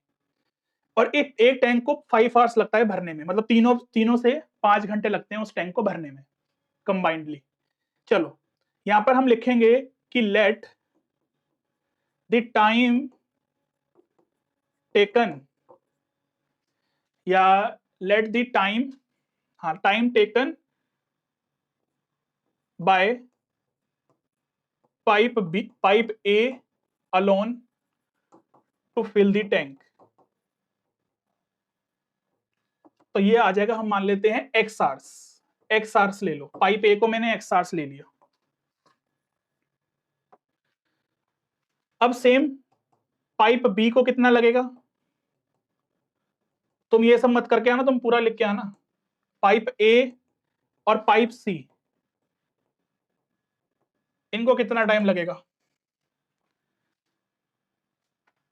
और एक टैंक को 5 आवर्स लगता है भरने में, मतलब तीनों से 5 घंटे लगते हैं उस टैंक को भरने में कंबाइंडली। चलो यहां पर हम लिखेंगे कि लेट द टाइम टेकन, या लेट द टाइम, हाँ, time taken by pipe A alone to fill the tank. तो ये आ जाएगा, हम मान लेते हैं एक्स आर्स ले लो, पाइप ए को मैंने एक्स आर्स ले लिया। अब सेम पाइप बी को कितना लगेगा, तुम ये सब मत करके आना, तुम पूरा लिख के आना। पाइप ए और पाइप सी, इनको कितना टाइम लगेगा।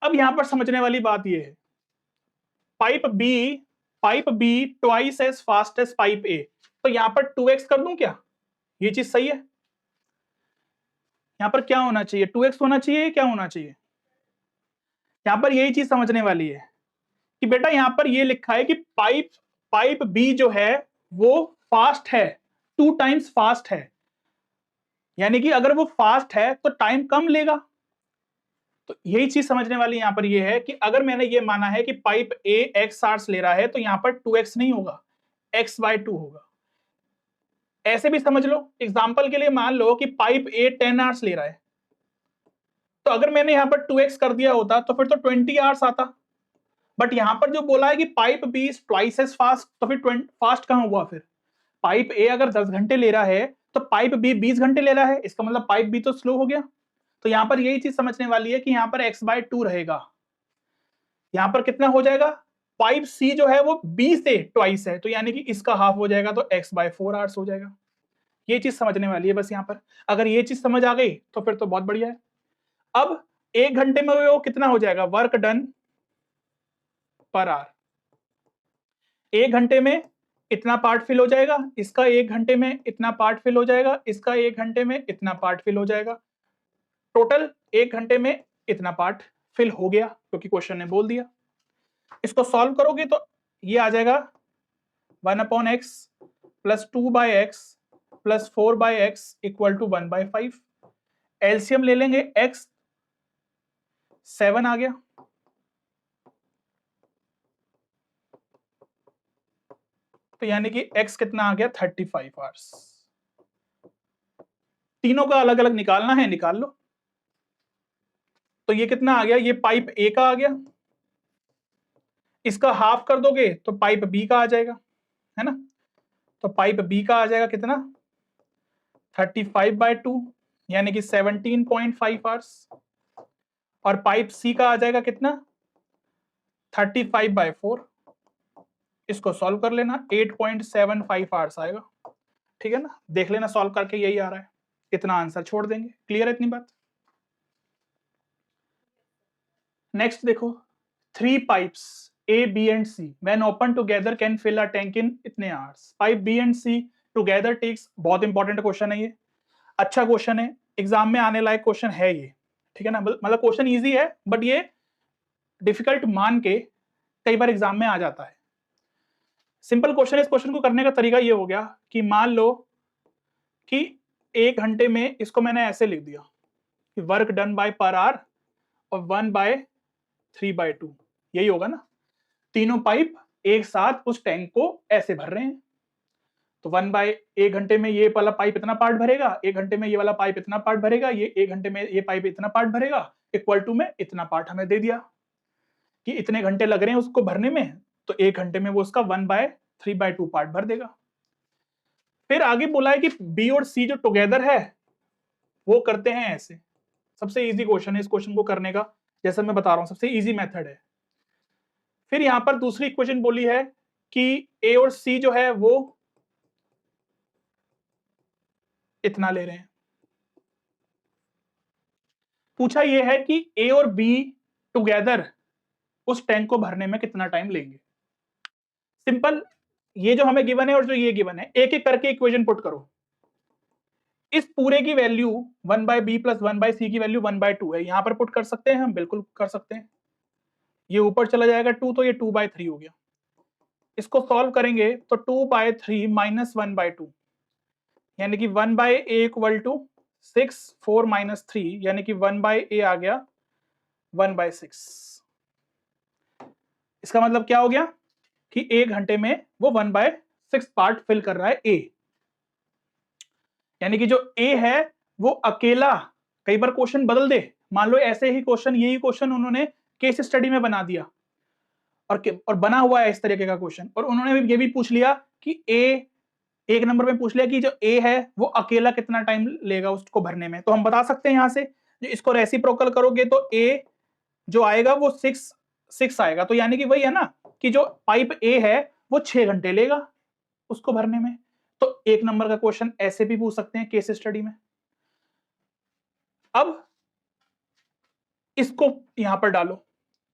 अब यहां पर समझने वाली बात यह है, pipe B twice as fast as pipe A, तो यहां पर 2x कर दूं क्या, ये चीज सही है। यहां पर क्या होना चाहिए, 2x होना चाहिए, क्या होना चाहिए। यहां पर यही चीज समझने वाली है कि बेटा यहां पर ये लिखा है कि पाइप बी जो है वो फास्ट है, 2 टाइम्स फास्ट है, यानी कि अगर वो फास्ट है तो टाइम कम लेगा। तो यही चीज समझने वाली यहां पर ये है कि अगर मैंने ये माना है कि पाइप ए एक्स आवर्स ले रहा है तो यहां पर 2x नहीं होगा, x/2 होगा। ऐसे भी समझ लो, एग्जांपल के लिए मान लो कि पाइप ए 10 आवर्स ले रहा है, तो अगर मैंने यहां पर 2x कर दिया होता तो फिर तो 20 आवर्स आता। बट यहां पर जो बोला है कि pipe B is twice as fast, तो फिर फास्ट कहां हुआ फिर। पाइप ए अगर 10 घंटे ले रहा है तो पाइप बी 20 घंटे ले रहा है, इसका मतलब पाइप बी तो स्लो हो गया। तो यहां पर यही चीज समझने वाली है कि यहां पर x/2 रहेगा। यहां पर कितना हो जाएगा, पाइप सी जो है वो बी से ट्वाइस है, तो यानी कि इसका हाफ हो जाएगा, तो x/4 आवर्स हो जाएगा। ये चीज समझने वाली है बस यहां पर। अगर ये चीज समझ आ गई तो फिर तो बहुत बढ़िया है। अब 1 घंटे में वो कितना हो जाएगा, वर्क डन पर आवर। 1 घंटे में इतना पार्ट फिल हो जाएगा, इसका 1 घंटे में इतना पार्ट फिल हो जाएगा, इसका 1 घंटे में इतना पार्ट फिल हो जाएगा। टोटल 1 घंटे में इतना पार्ट फिल हो गया, क्योंकि क्वेश्चन ने बोल दिया। इसको सॉल्व करोगे तो ये आ जाएगा 1/x प्लस 2/x प्लस 4/x इक्वल टू 1/5। एलसीएम ले लेंगे, x 7 आ गया, तो यानी कि x कितना आ गया 35 आवर्स। तीनों का अलग अलग निकालना है, निकाल लो। तो ये कितना आ गया, ये पाइप ए का आ गया, इसका हाफ कर दोगे तो पाइप बी का आ जाएगा, है ना। तो पाइप बी का आ जाएगा कितना 35/2 यानी कि 17.5 आवर्स, और पाइप सी का आ जाएगा कितना 35/4। इसको सॉल्व कर लेना, 8.75 आवर्स आएगा। ठीक है ना, देख लेना सॉल्व करके, यही आ रहा है, इतना आंसर छोड़ देंगे। क्लियर है इतनी बात। नेक्स्ट देखो, 3 pipes A, B and C when open together can fill a tank in इतने hours. Pipe B and C together takes, बहुत इंपॉर्टेंट क्वेश्चन है ये, अच्छा क्वेश्चन है, एग्जाम में आने लायक क्वेश्चन है ये। ठीक है ना, मतलब क्वेश्चन इजी है बट ये डिफिकल्ट मान के कई बार एग्जाम में आ जाता है। सिंपल क्वेश्चन है, इस क्वेश्चन को करने का तरीका ये हो गया कि मान लो कि 1 घंटे में, इसको मैंने ऐसे लिख दिया कि work done by per hour और 1/3/2, यही होगा ना। तीनों पाइप एक साथ उस टैंक को ऐसे भर रहे हैं, तो 1 घंटे में ये वाला पाइप इतना पार्ट भरेगा, 1 घंटे में ये वाला पाइप इतना पार्ट भरेगा, ये 1 घंटे में ये पाइप इतना पार्ट भरेगा, इक्वल टू में इतना पार्ट हमें दे दिया कि इतने घंटे लग रहे हैं उसको भरने में, तो 1 घंटे में वो उसका 1/3/2 पार्ट भर देगा। फिर आगे बोला है कि बी और सी जो टुगेदर है वो करते हैं ऐसे। सबसे इजी क्वेश्चन है, इस क्वेश्चन को करने का जैसा मैं बता रहा हूं सबसे इजी मेथड है। फिर यहां पर दूसरी इक्वेशन बोली है कि ए और सी जो है वो इतना ले रहे हैं। पूछा यह है कि ए और बी टुगेदर उस टैंक को भरने में कितना टाइम लेंगे। सिंपल, ये जो हमें गिवन है और जो ये गिवन है, एक एक करके इक्वेशन पुट करो। इस पूरे की वैल्यू 1/b प्लस 1/c की वैल्यू 1/2 है, यहां पर पुट कर सकते हैं हम, बिल्कुल कर सकते हैं। ये ऊपर चला जाएगा 2, तो ये 2/3 हो गया। इसको सॉल्व करेंगे तो 2/3 माइनस 1/2 यानी कि 1/a इक्वल टू 6, 4 माइनस 3 यानी कि 1/a आ गया 1/6। इसका मतलब क्या हो गया कि 1 घंटे में वो 1/6 पार्ट फिल कर रहा है a, यानी कि जो a है वो अकेला, कई बार क्वेश्चन बदल दे, मान लो ऐसे ही क्वेश्चन, यही क्वेश्चन उन्होंने केस स्टडी में बना दिया और बना हुआ है इस तरीके का क्वेश्चन, और उन्होंने ये भी पूछ लिया कि a, एक नंबर में पूछ लिया कि जो a है वो अकेला कितना टाइम लेगा उसको भरने में, तो हम बता सकते हैं यहां से जो इसको रेसिप्रोकल करोगे तो a जो आएगा वो 6 आएगा, तो यानी कि वही है ना कि जो पाइप a है वो 6 घंटे लेगा उसको भरने में। तो एक नंबर का क्वेश्चन ऐसे भी पूछ सकते हैं केस स्टडी में। अब इसको यहां पर डालो,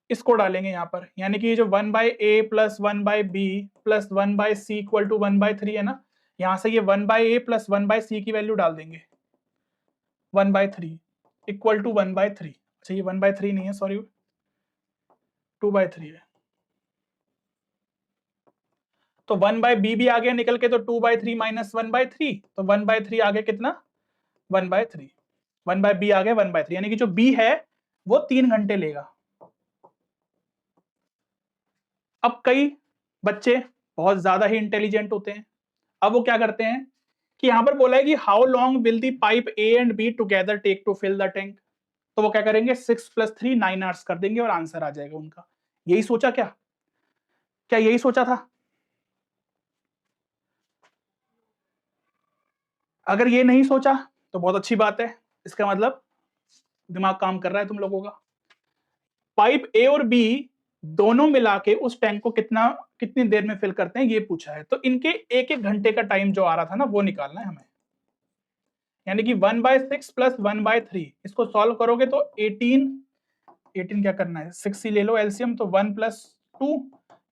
इसको डालेंगे यहां पर, यानी कि जो 1/a plus 1/b plus 1/c equal to 1/3 है ना, यहां से ये 1/a प्लस 1/c की वैल्यू डाल देंगे, 1/3 इक्वल टू 1/3। अच्छा ये 1/3 नहीं है, सॉरी 2/3 है, तो 1/b भी आ गया निकल के, तो 2/3 माइनस 1/3, तो 1/3 आ गया कितना 1/3, 1/b आ गया 1/3, यानी कि जो b है वो 3 घंटे लेगा। अब कई बच्चे बहुत ज्यादा ही इंटेलिजेंट होते हैं, अब वो क्या करते हैं कि यहां पर बोला है कि how long will the pipe A and B together take to fill the tank, तो वो क्या करेंगे 6 + 3 9 आवर्स कर देंगे और आंसर आ जाएगा उनका। यही सोचा क्या, क्या यही सोचा था? अगर ये नहीं सोचा तो बहुत अच्छी बात है, इसका मतलब दिमाग काम कर रहा है तुम लोगों का। पाइप ए और बी दोनों मिला के उस टैंक को कितनी देर में फिल करते हैं ये पूछा है, तो इनके एक एक घंटे का टाइम जो आ रहा था ना वो निकालना है हमें, यानी कि 1/6 प्लस 1/3, इसको सॉल्व करोगे तो 18 क्या करना है 6 ही ले लो एलसीएम, तो 1 + 2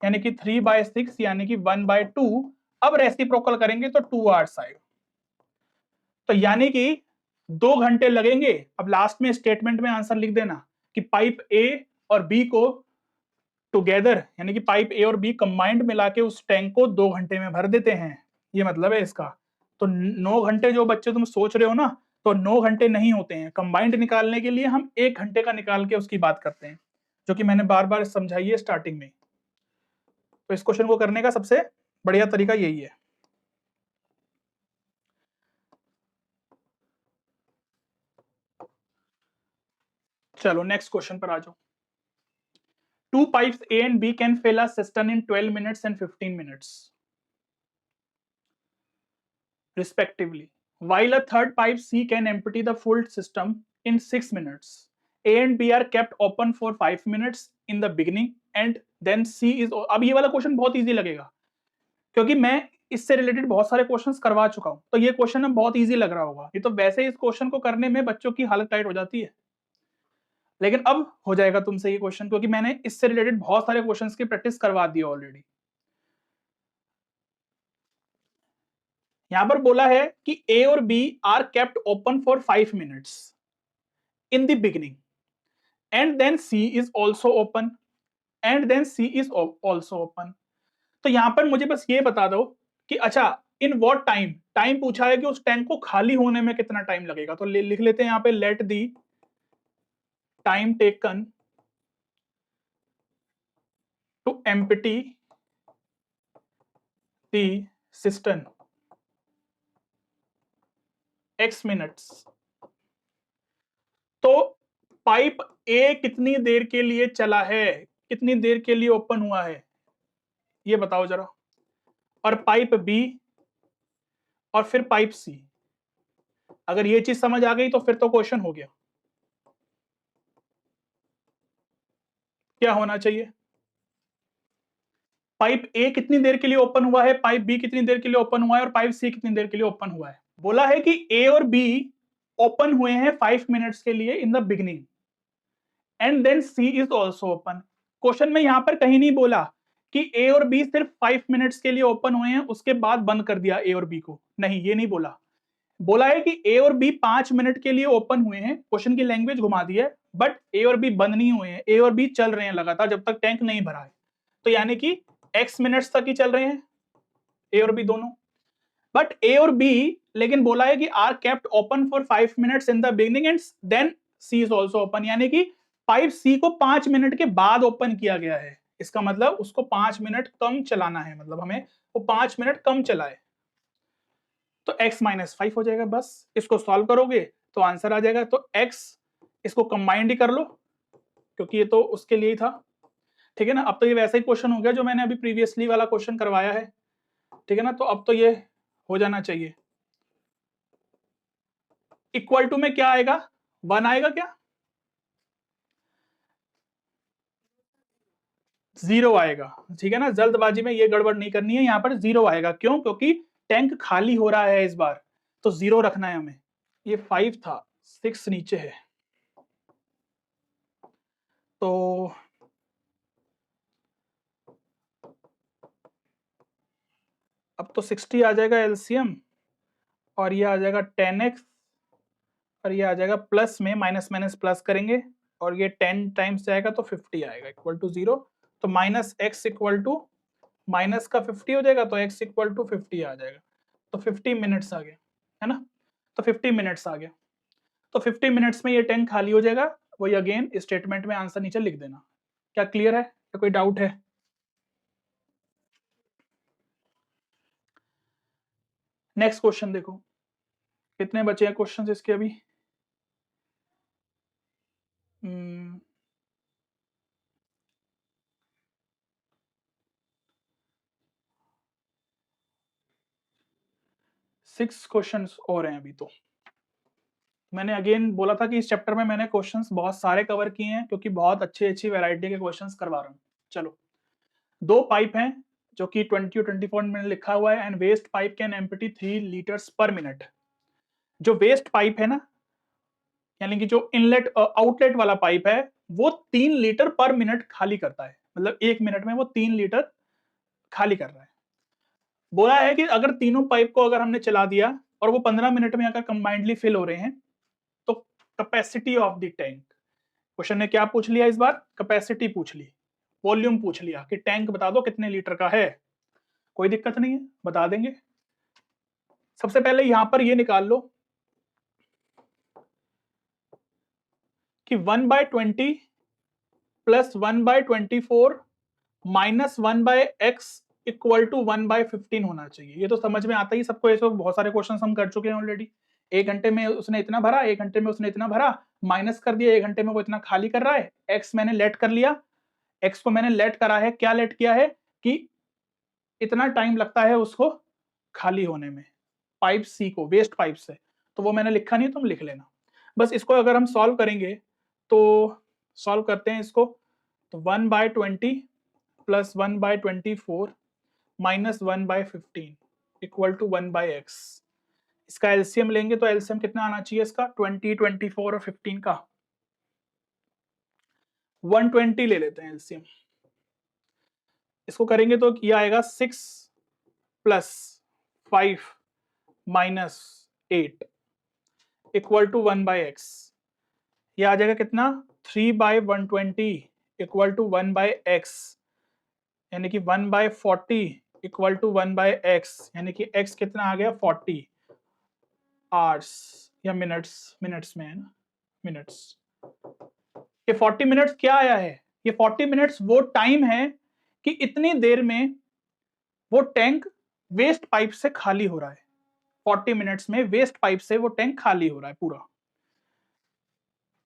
यानी कि 3/6 यानी कि 1/2। अब रेसिप्रोकल करेंगे तो 2 आवर्स आएगा, तो यानी कि 2 घंटे लगेंगे। अब लास्ट में स्टेटमेंट में आंसर लिख देना कि पाइप ए और बी को टुगेदर, यानी कि पाइप ए और बी कंबाइंड मिला के उस टैंक को 2 घंटे में भर देते हैं, ये मतलब है इसका। तो 9 घंटे जो बच्चे तुम सोच रहे हो ना, तो 9 घंटे नहीं होते हैं, कंबाइंड निकालने के लिए हम 1 घंटे का निकाल के उसकी बात करते हैं, जो कि मैंने बार बार समझाई है स्टार्टिंग में। तो इस क्वेश्चन को करने का सबसे बढ़िया तरीका यही है। चलो नेक्स्ट क्वेश्चन पर आ जाओ। 2 pipes A and B can fill a cistern in 12 minutes and 15 minutes respectively, while a third pipe C can empty the full system in 6 minutes. A and B are kept open for 5 minutes in the beginning and then C is, अब ये वाला क्वेश्चन बहुत इजी लगेगा क्योंकि मैं इससे रिलेटेड बहुत सारे क्वेश्चंस करवा चुका हूं, तो ये क्वेश्चन अब बहुत इजी लग रहा होगा। ये तो वैसे इस क्वेश्चन को करने में बच्चों की हालत टाइट हो जाती है, लेकिन अब हो जाएगा तुमसे ये क्वेश्चन क्योंकि मैंने इससे रिलेटेड बहुत सारे क्वेश्चंस की प्रैक्टिस करवा दी ऑलरेडी। यहां पर बोला है कि ए और B are kept open for 5 minutes in the beginning and then C is also open and then C is also open. तो यहां पर मुझे बस ये बता दो कि अच्छा इन व्हाट टाइम, टाइम पूछा है कि उस टैंक को खाली होने में कितना टाइम लगेगा, तो लिख लेते हैं यहां पे let the time taken to empty the system x minutes. तो पाइप ए कितनी देर के लिए चला है, कितनी देर के लिए ओपन हुआ है ये बताओ जरा, और पाइप बी और फिर पाइप सी। अगर ये चीज समझ आ गई तो फिर तो क्वेश्चन हो गया। क्या होना चाहिए, पाइप ए कितनी देर के लिए ओपन हुआ है, पाइप बी कितनी देर के लिए ओपन हुआ है और पाइप सी कितनी देर के लिए ओपन हुआ है। बोला है कि ए और बी ओपन हुए हैं 5 मिनट्स के लिए in the beginning and then C is also open. Question में यहां पर कहीं नहीं बोला कि ए और बी सिर्फ 5 मिनट्स के लिए ओपन हुए हैं उसके बाद बंद कर दिया ए और बी को, नहीं ये नहीं बोला। बोला है कि ए और बी 5 मिनट के लिए ओपन हुए हैं, क्वेश्चन की लैंग्वेज घुमा दी है, बट ए और बी बंद नहीं हुए हैं, ए और बी चल रहे हैं लगातार जब तक टैंक नहीं भरा है। तो यानी कि x मिनट्स तक ही चल रहे हैं ए और बी दोनों, बट ए और बी लेकिन बोला है कि are kept open for 5 minutes in the beginning and then C is also open, यानी कि पाइप सी को 5 मिनट के बाद ओपन किया गया है। इसका मतलब उसको 5 मिनट कम चलाना है, मतलब हमें वो 5 मिनट कम चलाए, तो x माइनस 5 हो जाएगा। बस इसको सॉल्व करोगे तो आंसर आ जाएगा। तो x इसको कंबाइंड ही कर लो क्योंकि ये तो उसके लिए ही था, ठीक है ना। अब तो ये वैसा ही क्वेश्चन हो गया जो मैंने अभी प्रीवियसली वाला क्वेश्चन करवाया है, ठीक है ना। तो अब तो ये हो जाना चाहिए। इक्वल टू में क्या आएगा, 1 आएगा क्या, 0 आएगा, ठीक है ना। जल्दबाजी में ये गड़बड़ नहीं करनी है, यहाँ पर 0 आएगा। क्यों? क्योंकि टैंक खाली हो रहा है इस बार, तो 0 रखना है हमें। ये 5 था, 6 नीचे है, तो अब तो 60 आ जाएगा एलसीएम, और ये आ जाएगा 10x, और ये आ जाएगा प्लस में, माइनस माइनस प्लस करेंगे और ये 10 टाइम्स जाएगा तो 50 आएगा इक्वल टू 0। तो minus x equal to minus का 50 हो जाएगा, तो x इक्वल टू 50 आ जाएगा। तो 50 मिनट्स आ गया, है ना। तो 50 मिनट्स आ गया, तो 50 मिनट्स में ये टैंक खाली हो जाएगा। वही अगेन स्टेटमेंट में आंसर नीचे लिख देना। क्या क्लियर है या कोई डाउट है? नेक्स्ट क्वेश्चन देखो, कितने बचे हैं क्वेश्चंस इसके अभी। 6 क्वेश्चंस और हैं अभी। तो मैंने अगेन बोला था कि इस चैप्टर में मैंने क्वेश्चंस बहुत सारे कवर किए हैं क्योंकि बहुत अच्छी अच्छी वैरायटी के क्वेश्चंस करवा रहा हूँ। चलो, 2 पाइप हैं जो कि 20 और 24 में लिखा हुआ है, and waste pipe can empty 3 litres per minute. जो वेस्ट पाइप है ना, यानी कि जो इनलेट आउटलेट वाला पाइप है, वो 3 लीटर पर मिनट खाली करता है, मतलब 1 मिनट में वो 3 लीटर खाली कर रहा है। बोला है कि अगर तीनों पाइप को अगर हमने चला दिया और वो 15 मिनट में अगर कंबाइंडली फिल हो रहे हैं, तो capacity of the tank, question ने क्या पूछ लिया इस बार, कैपेसिटी पूछ ली, वॉल्यूम पूछ लिया कि टैंक बता दो कितने लीटर का है। कोई दिक्कत नहीं है, बता देंगे। सबसे पहले यहां पर ये निकाल लो कि 1/20 plus 1/24 minus 1/x equal to 1/15 होना चाहिए। ये तो समझ में आता ही सबको, ऐसे बहुत सारे क्वेश्चन हम कर चुके हैं ऑलरेडी। 1 घंटे में उसने इतना भरा, 1 घंटे में उसने इतना भरा, माइनस कर दिया, 1 घंटे में वो इतना खाली कर रहा है। x मैंने लेट कर लिया, x को मैंने लेट करा है, क्या लेट किया है कि इतना टाइम लगता है उसको खाली होने में, पाइप सी को, वेस्ट पाइप से। तो वो मैंने लिखा नहीं, तुम लिख लेना। बस इसको अगर हम सॉल्व करेंगे तो सॉल्व करते हैं इसको, तो 1/20 plus 1/24 minus 1/15 equal to 1/x। इसका एलसीएम लेंगे तो एलसीएम कितना आना चाहिए इसका, 20, 24 और 15 का 120 ले लेते हैं एलसीएम। इसको करेंगे तो ये आएगा 6 plus 5 minus 8 equal to 1/x। ये आ जाएगा कितना, 3/120 इक्वल टू 1/x, यानी कि 1/40 इक्वल टू 1/x, यानी कि x कितना आ गया, 40 आवर्स या मिनट्स में है ना, मिनट्स। ये 40 मिनट्स क्या आया है, ये 40 मिनट्स वो टाइम है कि इतनी देर में वो टैंक वेस्ट पाइप से खाली हो रहा है। 40 मिनट्स में वेस्ट पाइप से वो टैंक खाली हो रहा है पूरा।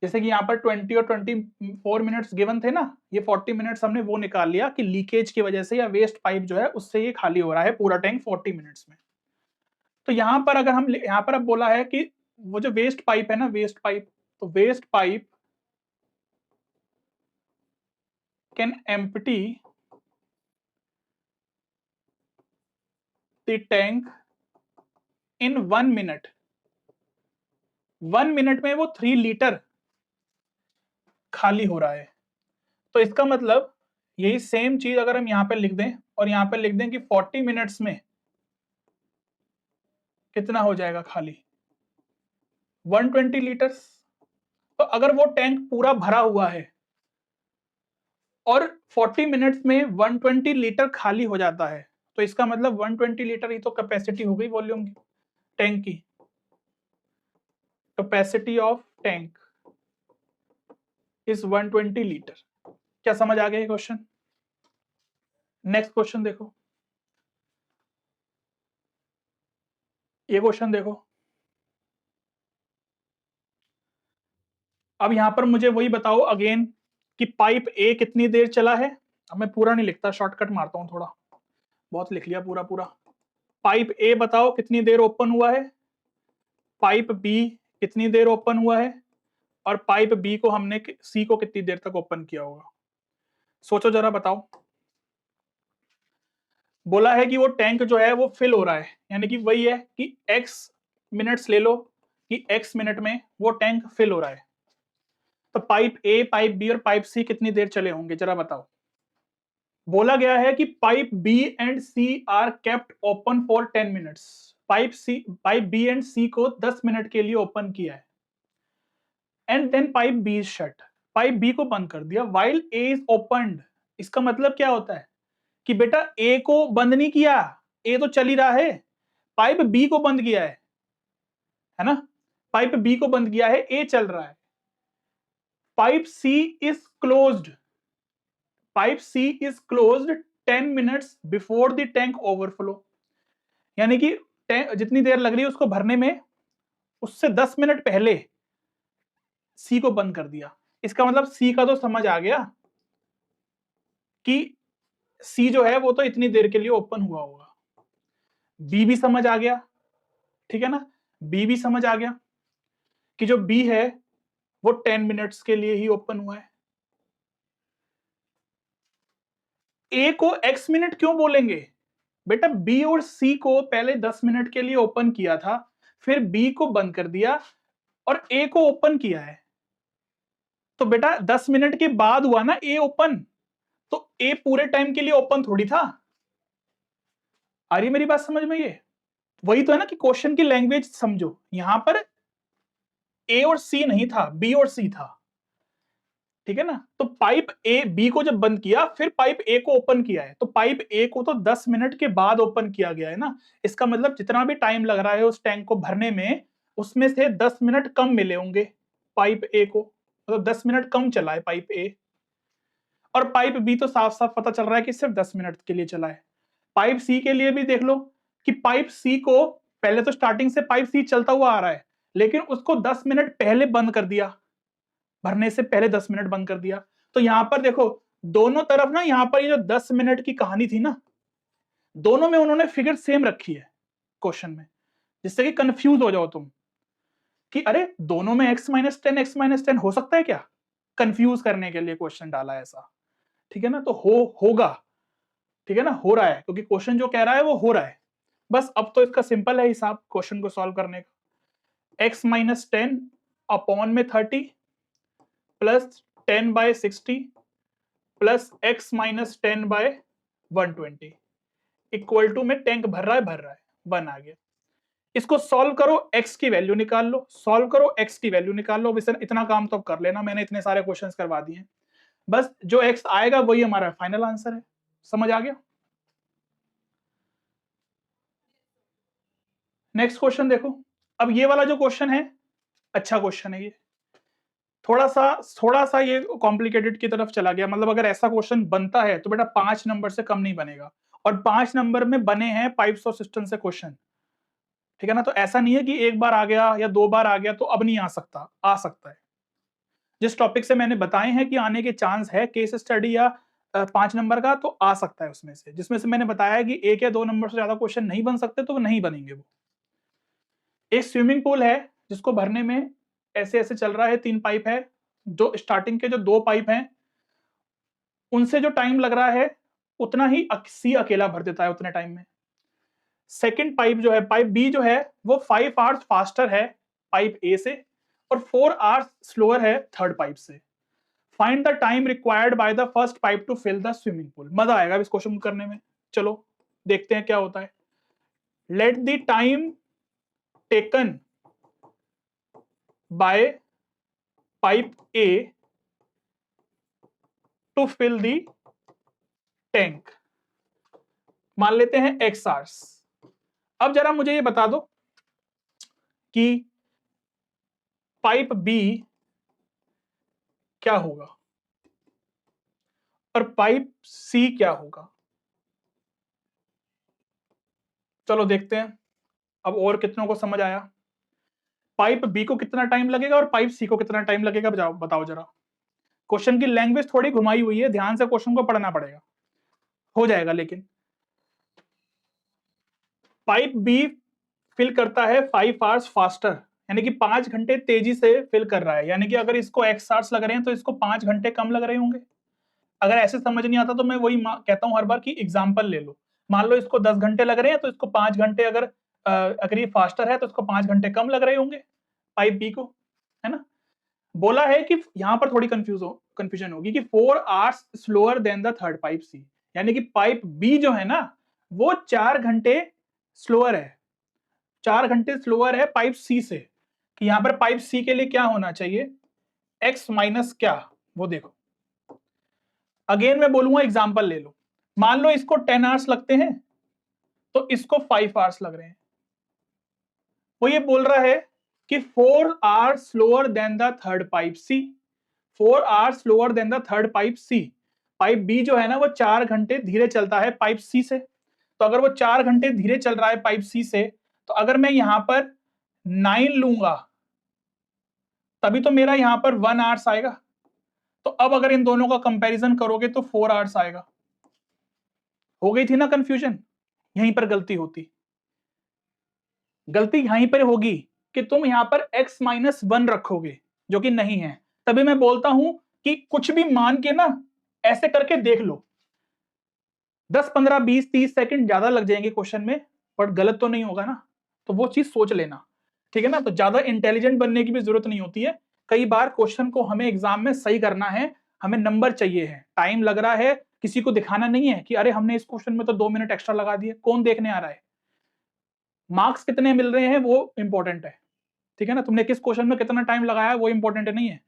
जैसे कि यहाँ पर 20 और 24 मिनट्स गिवन थे ना, ये 40 मिनट्स हमने वो निकाल लिया कि लीकेज की वजह से या वेस्ट पाइप जो है उससे ये खाली हो रहा है पूरा टैंक 40 मिनट्स में। तो यहाँ पर अगर हम, यहाँ पर अब बोला है कि वो जो वेस्ट पाइप है ना, वेस्ट पाइप, तो waste pipe can empty the tank in 1 minute. 1 minute में वो 3 लीटर खाली हो रहा है। तो इसका मतलब यही सेम चीज अगर हम यहां पे लिख दें और यहां पे लिख दें कि 40 मिनट्स में कितना हो जाएगा खाली, 120 लीटर्स। तो अगर वो टैंक पूरा भरा हुआ है और 40 मिनट्स में 120 लीटर खाली हो जाता है, तो इसका मतलब 120 लीटर ही तो कैपेसिटी हो गई वॉल्यूम की, टैंक की। Capacity of tank is 120 litre. क्या समझ आ गया ये क्वेश्चन? नेक्स्ट क्वेश्चन देखो, ये क्वेश्चन देखो। अब यहां पर मुझे वही बताओ अगेन कि पाइप ए कितनी देर चला है। अब मैं पूरा नहीं लिखता, शॉर्टकट मारता हूं थोड़ा, बहुत लिख लिया पूरा पूरा। पाइप ए बताओ कितनी देर ओपन हुआ है, पाइप बी कितनी देर ओपन हुआ है, और पाइप बी को हमने सी को कितनी देर तक ओपन किया होगा। सोचो जरा बताओ। बोला है कि वो टैंक जो है वो फिल हो रहा है, यानी कि वही है कि x मिनट्स ले लो कि x मिनट में वो टैंक फिल हो रहा है। तो पाइप ए, पाइप बी और पाइप सी कितनी देर चले होंगे जरा बताओ। बोला गया है कि pipe B and C are kept open for 10 minutes. Pipe B and C को 10 मिनट के लिए ओपन किया है, and then pipe B is shut. Pipe B को बंद कर दिया व्हाइल ए इज ओपनड। इसका मतलब क्या होता है कि बेटा ए को बंद नहीं किया, ए तो चल ही रहा है, पाइप बी को बंद किया है ना, पाइप बी को बंद किया है, ए चल रहा है। Pipe C is closed, pipe C is closed 10 minutes before the tank overflow. यानी कि जितनी देर लग रही है उसको भरने में, उससे 10 मिनट पहले सी को बंद कर दिया। इसका मतलब सी का तो समझ आ गया कि सी जो है वो तो इतनी देर के लिए ओपन हुआ होगा। बी भी समझ आ गया, ठीक है ना, बी भी समझ आ गया कि जो बी है वो 10 मिनट्स के लिए ही ओपन हुआ है। ए को x मिनट क्यों बोलेंगे बेटा, बी और सी को पहले 10 मिनट के लिए ओपन किया था, फिर बी को बंद कर दिया और ए को ओपन किया है। तो बेटा 10 मिनट के बाद हुआ ना ए ओपन, तो ए पूरे टाइम के लिए ओपन थोड़ी था। आ रही मेरी बात समझ में? ये वही तो है ना कि क्वेश्चन की लैंग्वेज समझो। यहां पर ए और सी नहीं था, बी और सी था, ठीक है ना। तो पाइप ए बी को जब बंद किया फिर पाइप ए को ओपन किया है, तो पाइप ए को तो 10 मिनट के बाद ओपन किया गया है ना। इसका मतलब जितना भी टाइम लग रहा है उस टैंक को भरने में, उसमें से 10 मिनट कम मिले होंगे पाइप ए को, मतलब 10 मिनट कम चला है पाइप ए। और पाइप बी तो साफ साफ पता चल रहा है कि सिर्फ 10 मिनट के लिए चला है। पाइप सी के लिए भी देख लो कि पाइप सी को पहले तो स्टार्टिंग से पाइप सी चलता हुआ आ रहा है, लेकिन उसको 10 मिनट पहले बंद कर दिया, भरने से पहले 10 मिनट बंद कर दिया। तो यहां पर देखो दोनों तरफ ना, यहां पर ये जो 10 मिनट की कहानी थी ना, दोनों में उन्होंने फिगर सेम रखी है क्वेश्चन में, जिससे कि कंफ्यूज हो जाओ तुम कि अरे दोनों में x-10 हो सकता है क्या, कंफ्यूज करने के लिए क्वेश्चन डाला है ऐसा, ठीक है ना। तो होगा, ठीक है ना, हो रहा है क्योंकि क्वेश्चन जो कह रहा है वो हो रहा है। बस अब तो इसका सिंपल है हिसाब क्वेश्चन को सॉल्व करने का। x-10 अपॉन में 30 plus 10/60 plus x-10/120 equal to में टैंक भर रहा है 1 आ गया। इसको सॉल्व करो, x की वैल्यू निकाल लो, सॉल्व करो x की वैल्यू निकाल लो। इतना काम तो कर लेना, मैंने इतने सारे क्वेश्चंस करवा दिए हैं। बस जो x आएगा वही हमारा फाइनल आंसर है। समझ आ गया? नेक्स्ट क्वेश्चन देखो। अब ये वाला जो क्वेश्चन है अच्छा क्वेश्चन है, ये थोड़ा सा ये कॉम्प्लिकेटेड की तरफ चला गया। मतलब अगर ऐसा क्वेश्चन बनता है तो बेटा 5 नंबर से कम नहीं बनेगा, और 5 नंबर में बने हैं पाइप्स ऑफ सिस्टम से क्वेश्चन, ठीक है ना। तो ऐसा नहीं है कि एक बार आ गया या 2 बार आ गया तो अब नहीं आ सकता, आ सकता है। जिस टॉपिक से मैंने बताए हैं कि आने के चांस है केस स्टडी या 5 नंबर का, तो आ सकता है उसमें से। जिसमें से मैंने बताया है कि 1 या 2 नंबर से ज्यादा क्वेश्चन नहीं बन सकते, तो वो नहीं बनेंगे। वो एक स्विमिंग पूल है जिसको भरने में ऐसे ऐसे चल रहा है, 3 पाइप है, जो स्टार्टिंग के जो 2 पाइप हैं उनसे जो टाइम लग रहा है उतना ही सी अकेला भर देता है उतने टाइम में। सेकंड पाइप जो है, पाइप बी जो है, वो 5 आवर्स फास्टर है पाइप ए से और 4 आवर्स स्लोअर है थर्ड पाइप से। Find the time required by the first pipe to fill the swimming pool. मजा आएगा इस क्वेश्चन करने में। चलो देखते हैं क्या होता है। Let the time taken by pipe A to fill the tank, मान लेते हैं x आवर्स। अब जरा मुझे ये बता दो कि पाइप बी क्या होगा और पाइप सी क्या होगा। चलो देखते हैं अब और कितनों को समझ आया। पाइप बी को कितना टाइम लगेगा और पाइप सी को कितना टाइम लगेगा, बताओ जरा। क्वेश्चन की लैंग्वेज थोड़ी घुमाई हुई है, ध्यान से क्वेश्चन को पढ़ना पड़ेगा, हो जाएगा। लेकिन पाइप बी फिल करता है 5 आवर्स फास्टर, यानी कि 5 घंटे तेजी से फिल कर रहा है, यानी कि अगर इसको x आवर्स लग रहे हैं तो इसको 5 घंटे कम लग रहे होंगे। अगर ऐसे समझ नहीं आता तो मैं वही कहता हूं हर बार कि एग्जाम्पल ले लो। मान लो इसको 10 घंटे लग रहे हैं तो इसको 5 घंटे, अगर ये फास्टर है तो इसको 5 घंटे कम लग रहे होंगे पाइप बी को, है ना। बोला है कि यहां पर थोड़ी कंफ्यूजन होगी कि 4 hours slower than the third pipe C, यानी कि पाइप बी जो है ना वो 4 घंटे स्लोअर है, 4 घंटे स्लोअर है पाइप सी से। कि यहां पर पाइप सी के लिए क्या होना चाहिए, x माइनस क्या, वो देखो। अगेन मैं बोलूंगा एग्जांपल ले लो। मान लो इसको 10 आवर्स लगते हैं तो इसको 5 आवर्स लग रहे हैं। वो ये बोल रहा है कि 4 hours slower than the third pipe C, 4 hours slower than the third pipe C. Pipe B जो है ना वो 4 घंटे धीरे चलता है पाइप सी से। तो अगर वो 4 घंटे धीरे चल रहा है पाइप सी से, तो अगर मैं यहां पर 9 लूंगा तभी तो मेरा यहां पर 1 आवर्स आएगा। तो अब अगर इन दोनों का कंपैरिजन करोगे तो 4 आवर्स आएगा। हो गई थी ना कंफ्यूजन, यहीं पर गलती होती, गलती यहीं पर होगी कि तुम यहां पर x माइनस 1 रखोगे जो कि नहीं है। तभी मैं बोलता हूं कि कुछ भी मान के ना ऐसे करके देख लो, 10 15 20 30 सेकंड ज्यादा लग जाएंगे क्वेश्चन में, बट गलत तो नहीं होगा ना। तो वो चीज सोच लेना, ठीक है ना। तो ज्यादा इंटेलिजेंट बनने की भी जरूरत नहीं होती है। कई बार क्वेश्चन को हमें एग्जाम में सही करना है, हमें नंबर चाहिए है, टाइम लग रहा है, किसी को दिखाना नहीं है कि अरे हमने इस क्वेश्चन में तो 2 मिनट एक्स्ट्रा लगा दिए, कौन देखने आ रहा है। मार्क्स कितने मिल रहे हैं वो इंपॉर्टेंट है, ठीक है ना। तुमने किस क्वेश्चन में कितना टाइम लगाया वो इंपॉर्टेंट नहीं है।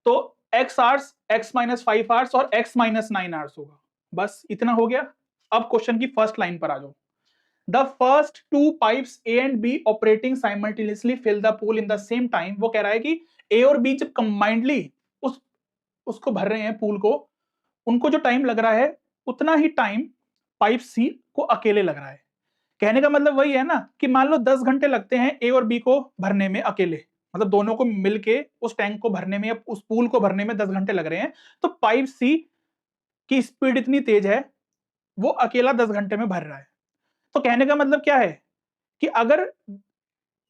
तो x hours, x minus 5 hours और x माइनस 9 आवर्स होगा, बस इतना हो गया। अब क्वेश्चन की फर्स्ट लाइन पर आ जाओ। The first two pipes A and B operating simultaneously fill the pool in the same time. वो कह रहा है कि ए और बी जब कंबाइंडली उसको भर रहे हैं पूल को, उनको जो टाइम लग रहा है उतना ही टाइम पाइप सी को अकेले लग रहा है। कहने का मतलब वही है ना कि मान लो 10 घंटे लगते हैं ए और बी को भरने में अकेले, मतलब दोनों को मिलके उस टैंक को भरने में या उस पूल को भरने में 10 घंटे लग रहे हैं, तो पाइप सी की स्पीड इतनी तेज है वो अकेला 10 घंटे में भर रहा है। तो कहने का मतलब क्या है कि अगर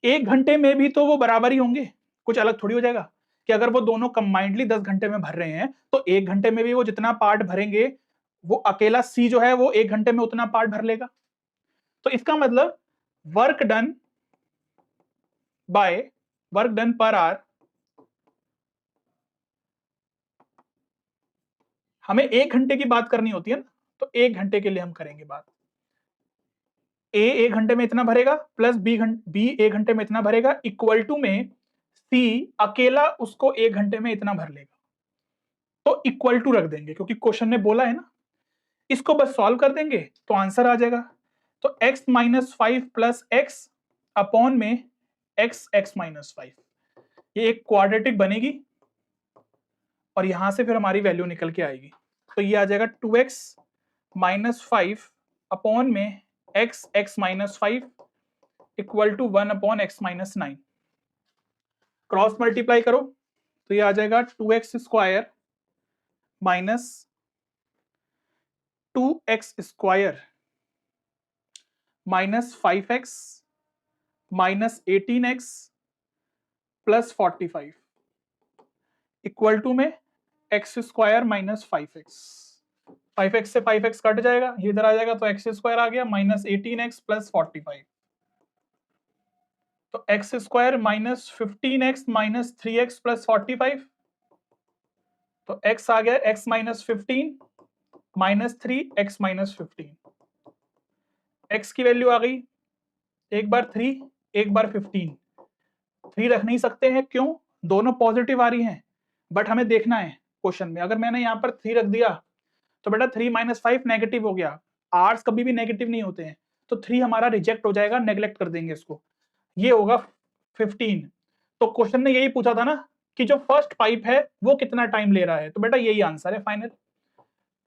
1 घंटे में भी तो वो बराबर ही होंगे, कुछ अलग थोड़ी हो जाएगा। कि अगर वो दोनों कंबाइंडली 10 घंटे में भर रहे हैं तो 1 घंटे में भी वो जितना पार्ट भरेंगे वो अकेला सी जो है वो 1 घंटे में उतना पार्ट भर लेगा। तो इसका मतलब work done by work done per hour, हमें 1 घंटे की बात करनी होती है ना, तो 1 घंटे के लिए हम करेंगे बात। ए 1 घंटे में इतना भरेगा प्लस बी 1 घंटे में इतना भरेगा, इक्वल टू में सी अकेला उसको 1 घंटे में इतना भर लेगा। तो इक्वल टू रख देंगे क्योंकि क्वेश्चन ने बोला है ना। इसको बस सॉल्व कर देंगे तो आंसर आ जाएगा। तो x minus 5 plus x upon में x माइनस 5, ये एक क्वाड्रेटिक बनेगी और यहां से फिर हमारी वैल्यू निकल के आएगी। तो ये आ जाएगा 2x माइनस 5 अपॉन में x minus 5 equal to 1 upon x minus 9। Cross multiply करो तो ये आ जाएगा 2x square minus 2x square minus 5x minus 18x plus 45 equal to में x square minus 5x। 5x से 5x कट जाएगा, ये इधर आ जाएगा तो एक्स स्क्वायर आ गया माइनस 18x प्लस 45। तो x square minus 15x minus 3x plus 45। तो x आ गया x minus 15 minus 3 x minus 15। x की वैल्यू आ गई एक बार 3 एक बार 15, 3 रख नहीं सकते हैं, क्यों? दोनों पॉजिटिव आ रही हैं, बट हमें देखना है क्वेश्चन में, अगर मैंने यहाँ पर 3 रख दिया तो बेटा 3 - 5 नेगेटिव हो गया, आर्स कभी भी नेगेटिव नहीं होते हैं, तो 3 हमारा रिजेक्ट हो जाएगा, नेग्लेक्ट कर देंगे इसको, ये होगा 15। तो क्वेश्चन ने यही पूछा था ना कि जो फर्स्ट पाइप है वो कितना टाइम ले रहा है, तो बेटा यही आंसर है फाइनल,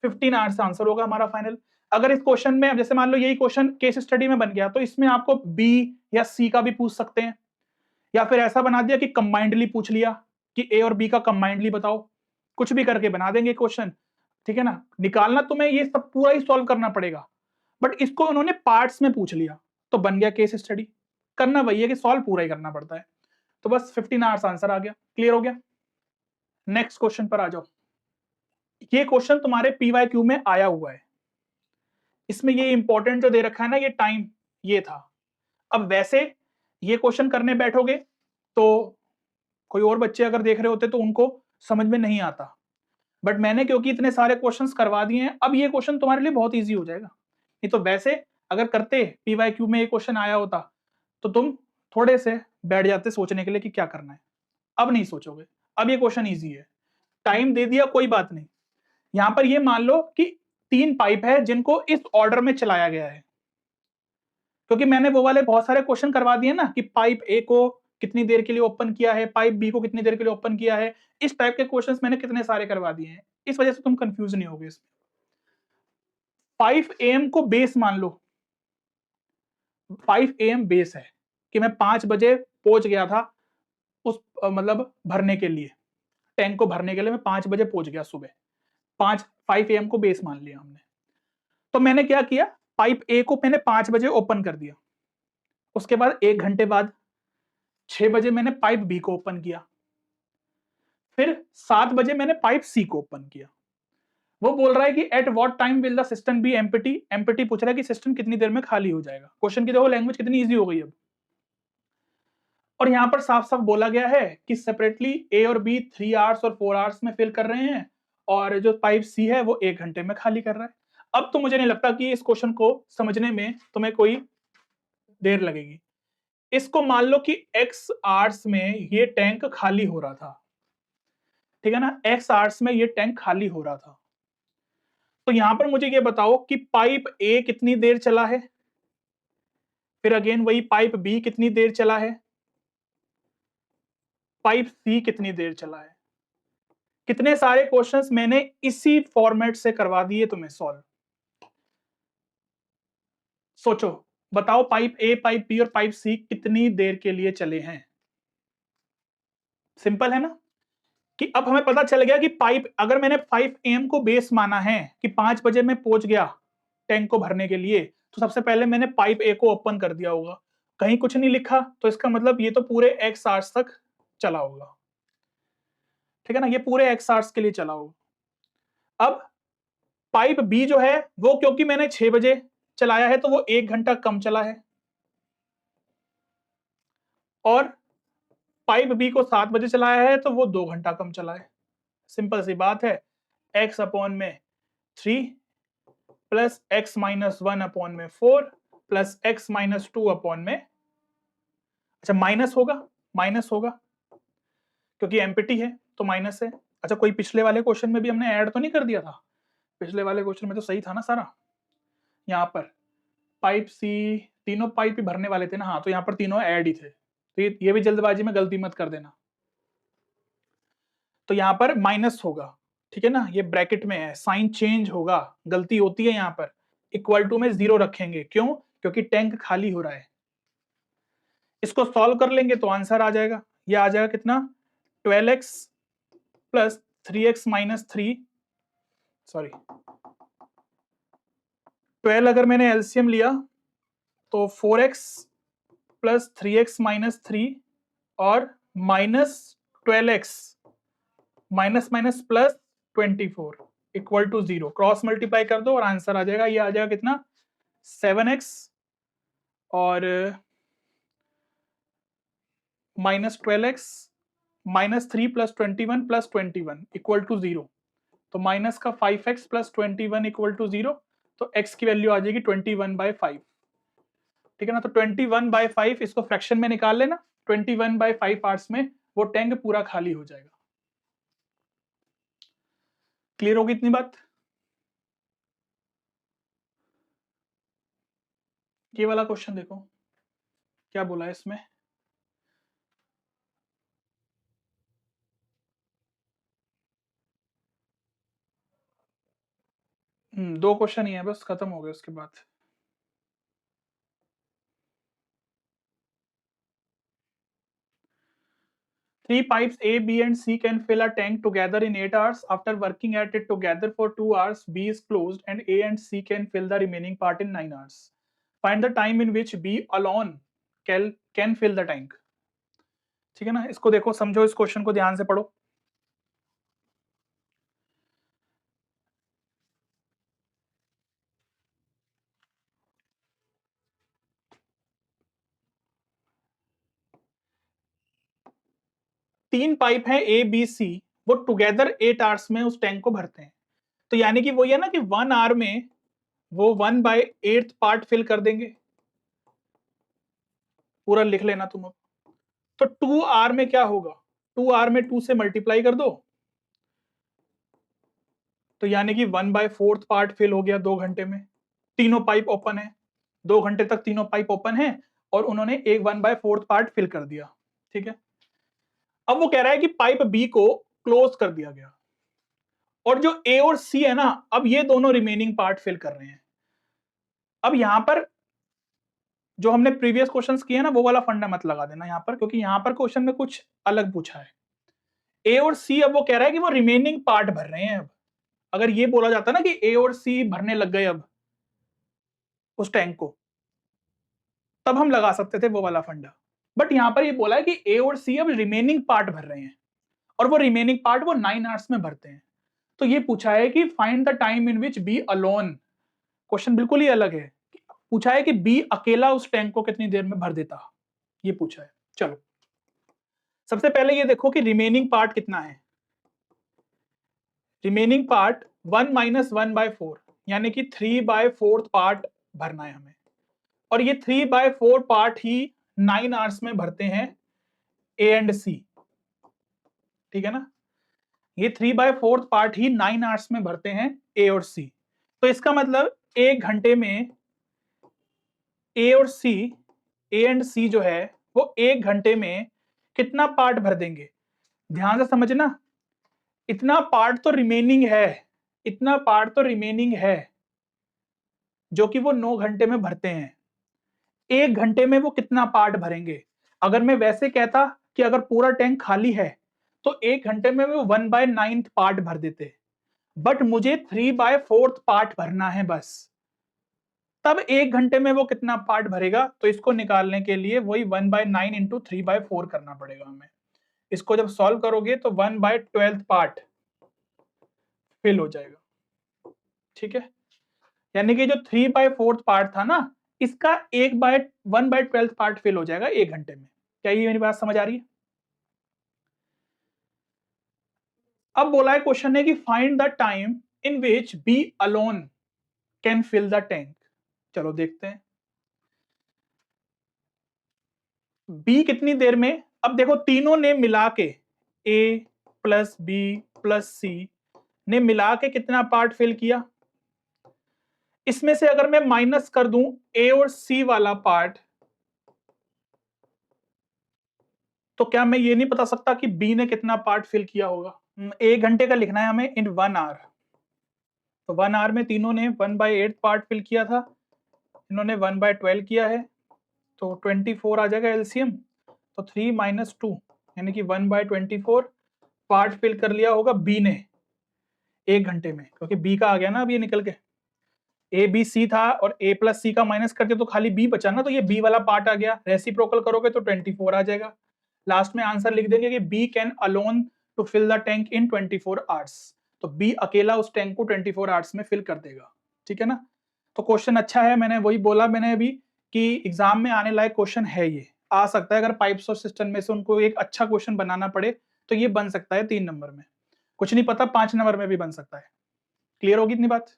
15 आवर्स आंसर होगा हमारा फाइनल। अगर इस क्वेश्चन में जैसे मान लो यही क्वेश्चन केस स्टडी में बन गया, तो इसमें आपको बी या सी का भी पूछ सकते हैं, या फिर ऐसा बना दिया कि कंबाइंडली पूछ लिया कि ए और बी का कंबाइंडली बताओ, कुछ भी करके बना देंगे क्वेश्चन, ठीक है ना। निकालना तुम्हें ये सब पूरा ही सॉल्व करना पड़ेगा, बट इसको उन्होंने पार्ट्स में पूछ लिया तो बन गया केस स्टडी। करना वही है कि सॉल्व पूरा ही करना पड़ता है। तो बस 15 आवर्स आंसर आ गया, क्लियर हो गया। नेक्स्ट क्वेश्चन पर आ जाओ। ये क्वेश्चन तुम्हारे पीवाईक्यू में आया हुआ है, इसमें ये इंपॉर्टेंट जो दे रखा है ना, ये टाइम ये था। अब वैसे ये क्वेश्चन करने बैठोगे तो कोई और बच्चे अगर देख रहे होते तो उनको समझ में नहीं आता, बट मैंने क्योंकि इतने सारे क्वेश्चंस करवा दिए हैं, अब ये क्वेश्चन तुम्हारे लिए बहुत इजी हो जाएगा। नहीं तो वैसे अगर करते पीवाईक्यू में ये क्वेश्चन आया होता तो तुम थोड़े से बैठ जाते सोचने के लिए कि क्या करना है। अब नहीं सोचोगे, अब ये क्वेश्चन इजी है। टाइम दे दिया, कोई बात नहीं। यहां पर ये मान लो कि 3 पाइप है जिनको इस ऑर्डर में चलाया गया है, क्योंकि मैंने वो वाले बहुत सारे क्वेश्चन करवा दिए ना कि पाइप ए को कितनी देर के लिए ओपन किया है, पाइप बी को कितनी देर के लिए ओपन किया है, इस टाइप के क्वेश्चंस मैंने कितने सारे करवा दिए हैं, इस वजह से तुम कंफ्यूज नहीं होगे इसमें। 5 AM को बेस मान लो, 5 AM बेस है कि मैं 5 बजे पहुंच गया था उस मतलब भरने के लिए, टैंक को भरने के लिए मैं 5 बजे पहुंच गया सुबह, 5 AM को बेस मान लिया हमने। तो मैंने क्या किया, पाइप ए को मैंने 5 बजे ओपन कर दिया, उसके बाद 1 घंटे बाद 6 बजे मैंने पाइप बी को ओपन किया, फिर 7 बजे मैंने पाइप सी को ओपन किया। वो बोल रहा है कि at what time will the system B empty, empty पूछ रहा है कि सिस्टम कितनी देर में खाली हो जाएगा। क्वेश्चन की देखो लैंग्वेज कितनी इजी हो गई अब। और यहां पर साफ साफ बोला गया है कि सेपरेटली ए और बी 3 आवर्स और 4 आवर्स में फिल कर रहे हैं, और जो पाइप सी है वो 1 घंटे में खाली कर रहा है। अब तो मुझे नहीं लगता कि इस क्वेश्चन को समझने में तुम्हें कोई देर लगेगी। इसको मान लो कि x आवर्स में ये टैंक खाली हो रहा था, ठीक है ना, x आवर्स में ये टैंक खाली हो रहा था। तो यहां पर मुझे ये बताओ कि पाइप ए कितनी देर चला है, फिर अगेन वही पाइप बी कितनी देर चला है, पाइप सी कितनी देर चला है। कितने सारे क्वेश्चंस मैंने इसी फॉर्मेट से करवा दिए तुम्हें सॉल्व। सोचो, बताओ पाइप ए, पाइप बी और पाइप सी कितनी देर के लिए चले हैं। सिंपल है ना, कि अब हमें पता चल गया कि पाइप, अगर मैंने 5 AM को बेस माना है कि 5 बजे मैं पहुंच गया टैंक को भरने के लिए, तो सबसे पहले मैंने पाइप ए को ओपन कर दिया होगा, कहीं कुछ नहीं लिखा, तो इसका मतलब ये तो पूरे x आवर्स तक चला होगा, ठीक है ना, ये पूरे x आवर्स के लिए चला होगा। अब पाइप बी जो है वो, क्योंकि मैंने 6 बजे चलाया है तो वो 1 घंटा कम चला है, और पाइप बी को 7 बजे चलाया है तो वो 2 घंटा कम चला है। सिंपल सी बात है, x अपॉन में 3 प्लस x माइनस 1 अपॉन में 4 प्लस x माइनस 2 अपॉन में, अच्छा माइनस होगा क्योंकि एम्प्टी है तो माइनस है। अच्छा, कोई पिछले वाले क्वेश्चन में भी हमने ऐड तो नहीं कर दिया था? पिछले वाले क्वेश्चन में तो सही था ना सारा। यहाँ पर पाइप सी, तीनों पाइप ही भरने वाले थे ना, हाँ, तो यहाँ पर तीनों ऐड ही थे, तो ये भी जल्दबाजी में गलती मत कर देना। तो यहाँ पर माइनस होगा, ठीक है ना, ये ब्रैकेट में है, साइन चेंज होगा, गलती होती है यहाँ पर। इक्वल टू में 0 रखेंगे, क्यों? क्योंकि टैंक खाली हो रहा है। इसको सॉल्व कर लेंगे तो आंसर आ जाएगा, ये आ जाएगा कितना, 12x plus 3x minus 3, sorry 12 अगर मैंने एलसीएम लिया तो 4x प्लस 3x माइनस 3 और minus 12x minus minus plus 24 equal to 0, cross multiply कर दो और आंसर आ जाएगा, ये आ जाएगा कितना, 7x और minus 12x minus 3 plus 21 plus 21 equal to 0, तो माइनस का 5x प्लस 21 इक्वल टू 0, तो x की वैल्यू आ जाएगी 21/5, ठीक है ना। तो 21/5 इसको फ्रैक्शन में निकाल लेना, 21/5 आवर्स में वो टैंक पूरा खाली हो जाएगा। क्लियर होगी इतनी बात? ये वाला क्वेश्चन देखो क्या बोला है इसमें। दो क्वेश्चन ही है बस, खत्म हो गया उसके बाद। Three pipes A, B, and C can fill a tank together in 8 hours. After working at it together for 2 hours, B is closed and A and C can fill the remaining part in 9 hours. Find the time in which B alone can fill the tank. ठीक है ना, इसको देखो, समझो, इस क्वेश्चन को ध्यान से पढ़ो। तीन पाइप है ए बी सी, वो टुगेदर 8 आवर्स में उस टैंक को भरते हैं। तो यानी कि वो ये ना कि 1 आवर में वो 1/8 पार्ट फिल कर देंगे। पूरा लिख लेना तुम अब। तो 2 आवर में क्या होगा, 2 आवर में 2 से मल्टीप्लाई कर दो, तो यानी कि 1/4 पार्ट फिल हो गया 2 घंटे में। तीनों पाइप ओपन है, 2 घंटे तक तीनों पाइप ओपन है और उन्होंने एक 1/4 पार्ट फिल कर दिया। ठीक है, अब वो कह रहा है कि पाइप बी को क्लोज कर दिया गया और जो ए और सी है ना, अब ये दोनों रिमेनिंग पार्ट फिल कर रहे हैं। अब यहां पर जो हमने प्रीवियस क्वेश्चंस किए ना, वो वाला फंडा मत लगा देना यहां पर, क्योंकि यहां पर क्वेश्चन में कुछ अलग पूछा है। ए और सी, अब वो कह रहा है कि वो रिमेनिंग पार्ट भर रहे हैं। अब अगर ये बोला जाता ना कि ए और सी भरने लग गए अब उस टैंक को, तब हम लगा सकते थे वो वाला फंडा। बट यहां पर ये बोला है कि ए और सी अब रिमेनिंग पार्ट भर रहे हैं और वो रिमेनिंग पार्ट वो 9 आवर्स में भरते हैं। तो ये पूछा है कि find the time in which B alone. Question बिल्कुल ही अलग है। पूछा है कि बी अकेला उस टैंक को कितनी देर में भर देता, ये पूछा है। चलो सबसे पहले ये देखो कि रिमेनिंग पार्ट कितना है। रिमेनिंग पार्ट 1 - 1/4 यानी कि 3/4 पार्ट भरना है हमें, और ये 3/4 पार्ट ही 9 आवर्स में भरते हैं ए एंड सी। ठीक है ना, ये 3/4 पार्ट ही 9 आवर्स में भरते हैं ए और सी। तो इसका मतलब 1 घंटे में ए और सी, ए एंड सी जो है वो 1 घंटे में कितना पार्ट भर देंगे। ध्यान से समझना, इतना पार्ट तो रिमेनिंग है, इतना पार्ट तो रिमेनिंग है जो कि वो 9 घंटे में भरते हैं। 1 घंटे में वो कितना पार्ट भरेंगे। अगर मैं वैसे कहता कि अगर पूरा टैंक खाली है तो 1 घंटे में वो 1/9 पार्ट भर देते, बट मुझे 3/4 पार्ट भरना है बस। तब 1 घंटे में वो कितना पार्ट भरेगा, तो इसको निकालने के लिए वही 1/9 इंटू 3/4 करना पड़ेगा हमें। इसको जब सॉल्व करोगे तो 1/12 पार्ट फिल हो जाएगा। ठीक है, यानी कि जो 3/4 पार्ट था ना, इसका 1/12 पार्ट फिल हो जाएगा 1 घंटे में। क्या ये मेरी बात समझ आ रही है? अब बोला है क्वेश्चन है कि find the time in which B alone can fill the tank. चलो देखते हैं बी कितनी देर में। अब देखो तीनों ने मिला के, ए प्लस बी प्लस सी ने मिला के कितना पार्ट फिल किया। इसमें से अगर मैं माइनस कर दूं ए और सी वाला पार्ट, तो क्या मैं ये नहीं बता सकता कि बी ने कितना पार्ट फिल किया होगा। 1 घंटे का लिखना है हमें इन 1 आवर। तो 1 आवर में तीनों ने 1/8 पार्ट फिल किया था, इन्होंने 1/12 किया है, तो 24 आ जाएगा एलसीएम। तो 3 - 2 यानी कि 1/24 पार्ट फिल कर लिया होगा बी ने 1 घंटे में, क्योंकि बी का आ गया ना अब ये निकल के। ए बी सी था और ए प्लस सी का माइनस करते तो खाली बी बचा ना, तो ये बी वाला पार्ट आ गया। रेसिप्रोकल करोगे तो 24 आ जाएगा। लास्ट में आंसर लिख देंगे कि B can alone to fill the tank in 24 hours. तो बी अकेला उस टैंक को 24 आवर्स में फिल कर देगा। ठीक है ना, तो क्वेश्चन अच्छा है। मैंने वही बोला मैंने अभी कि एग्जाम में आने लायक क्वेश्चन है, ये आ सकता है। अगर पाइप्स और सिस्टम में से उनको एक अच्छा क्वेश्चन बनाना पड़े तो ये बन सकता है 3 नंबर में, कुछ नहीं पता 5 नंबर में भी बन सकता है। क्लियर होगी इतनी बात?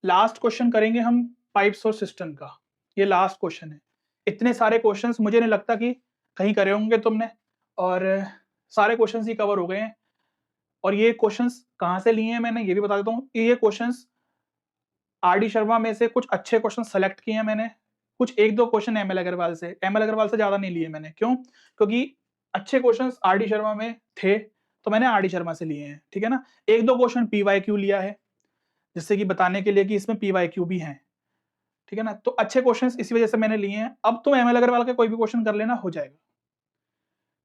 लास्ट क्वेश्चन करेंगे हम पाइप्स और सिस्टम का, ये लास्ट क्वेश्चन है। इतने सारे क्वेश्चंस मुझे नहीं लगता कि कहीं करे होंगे तुमने, और सारे क्वेश्चंस ही कवर हो गए हैं। और ये क्वेश्चंस कहाँ से लिए हैं मैंने ये भी बता देता हूँ। ये क्वेश्चंस आर.डी. शर्मा में से कुछ अच्छे क्वेश्चन सेलेक्ट किए हैं मैंने, कुछ एक दो क्वेश्चन एम.एल. अग्रवाल से, एम.एल. अग्रवाल से ज्यादा नहीं लिए मैंने। क्यों? क्योंकि अच्छे क्वेश्चंस आर.डी. शर्मा में थे तो मैंने आर.डी. शर्मा से लिए हैं, ठीक है ना। एक दो क्वेश्चन पीवाईक्यू लिया है जिससे कि बताने के लिए कि इसमें पीवाईक्यू भी हैं, ठीक है ना। तो अच्छे क्वेश्चंस इसी वजह से मैंने लिए हैं। अब तो एम.एल. अग्रवाल का कोई भी क्वेश्चन कर लेना, हो जाएगा।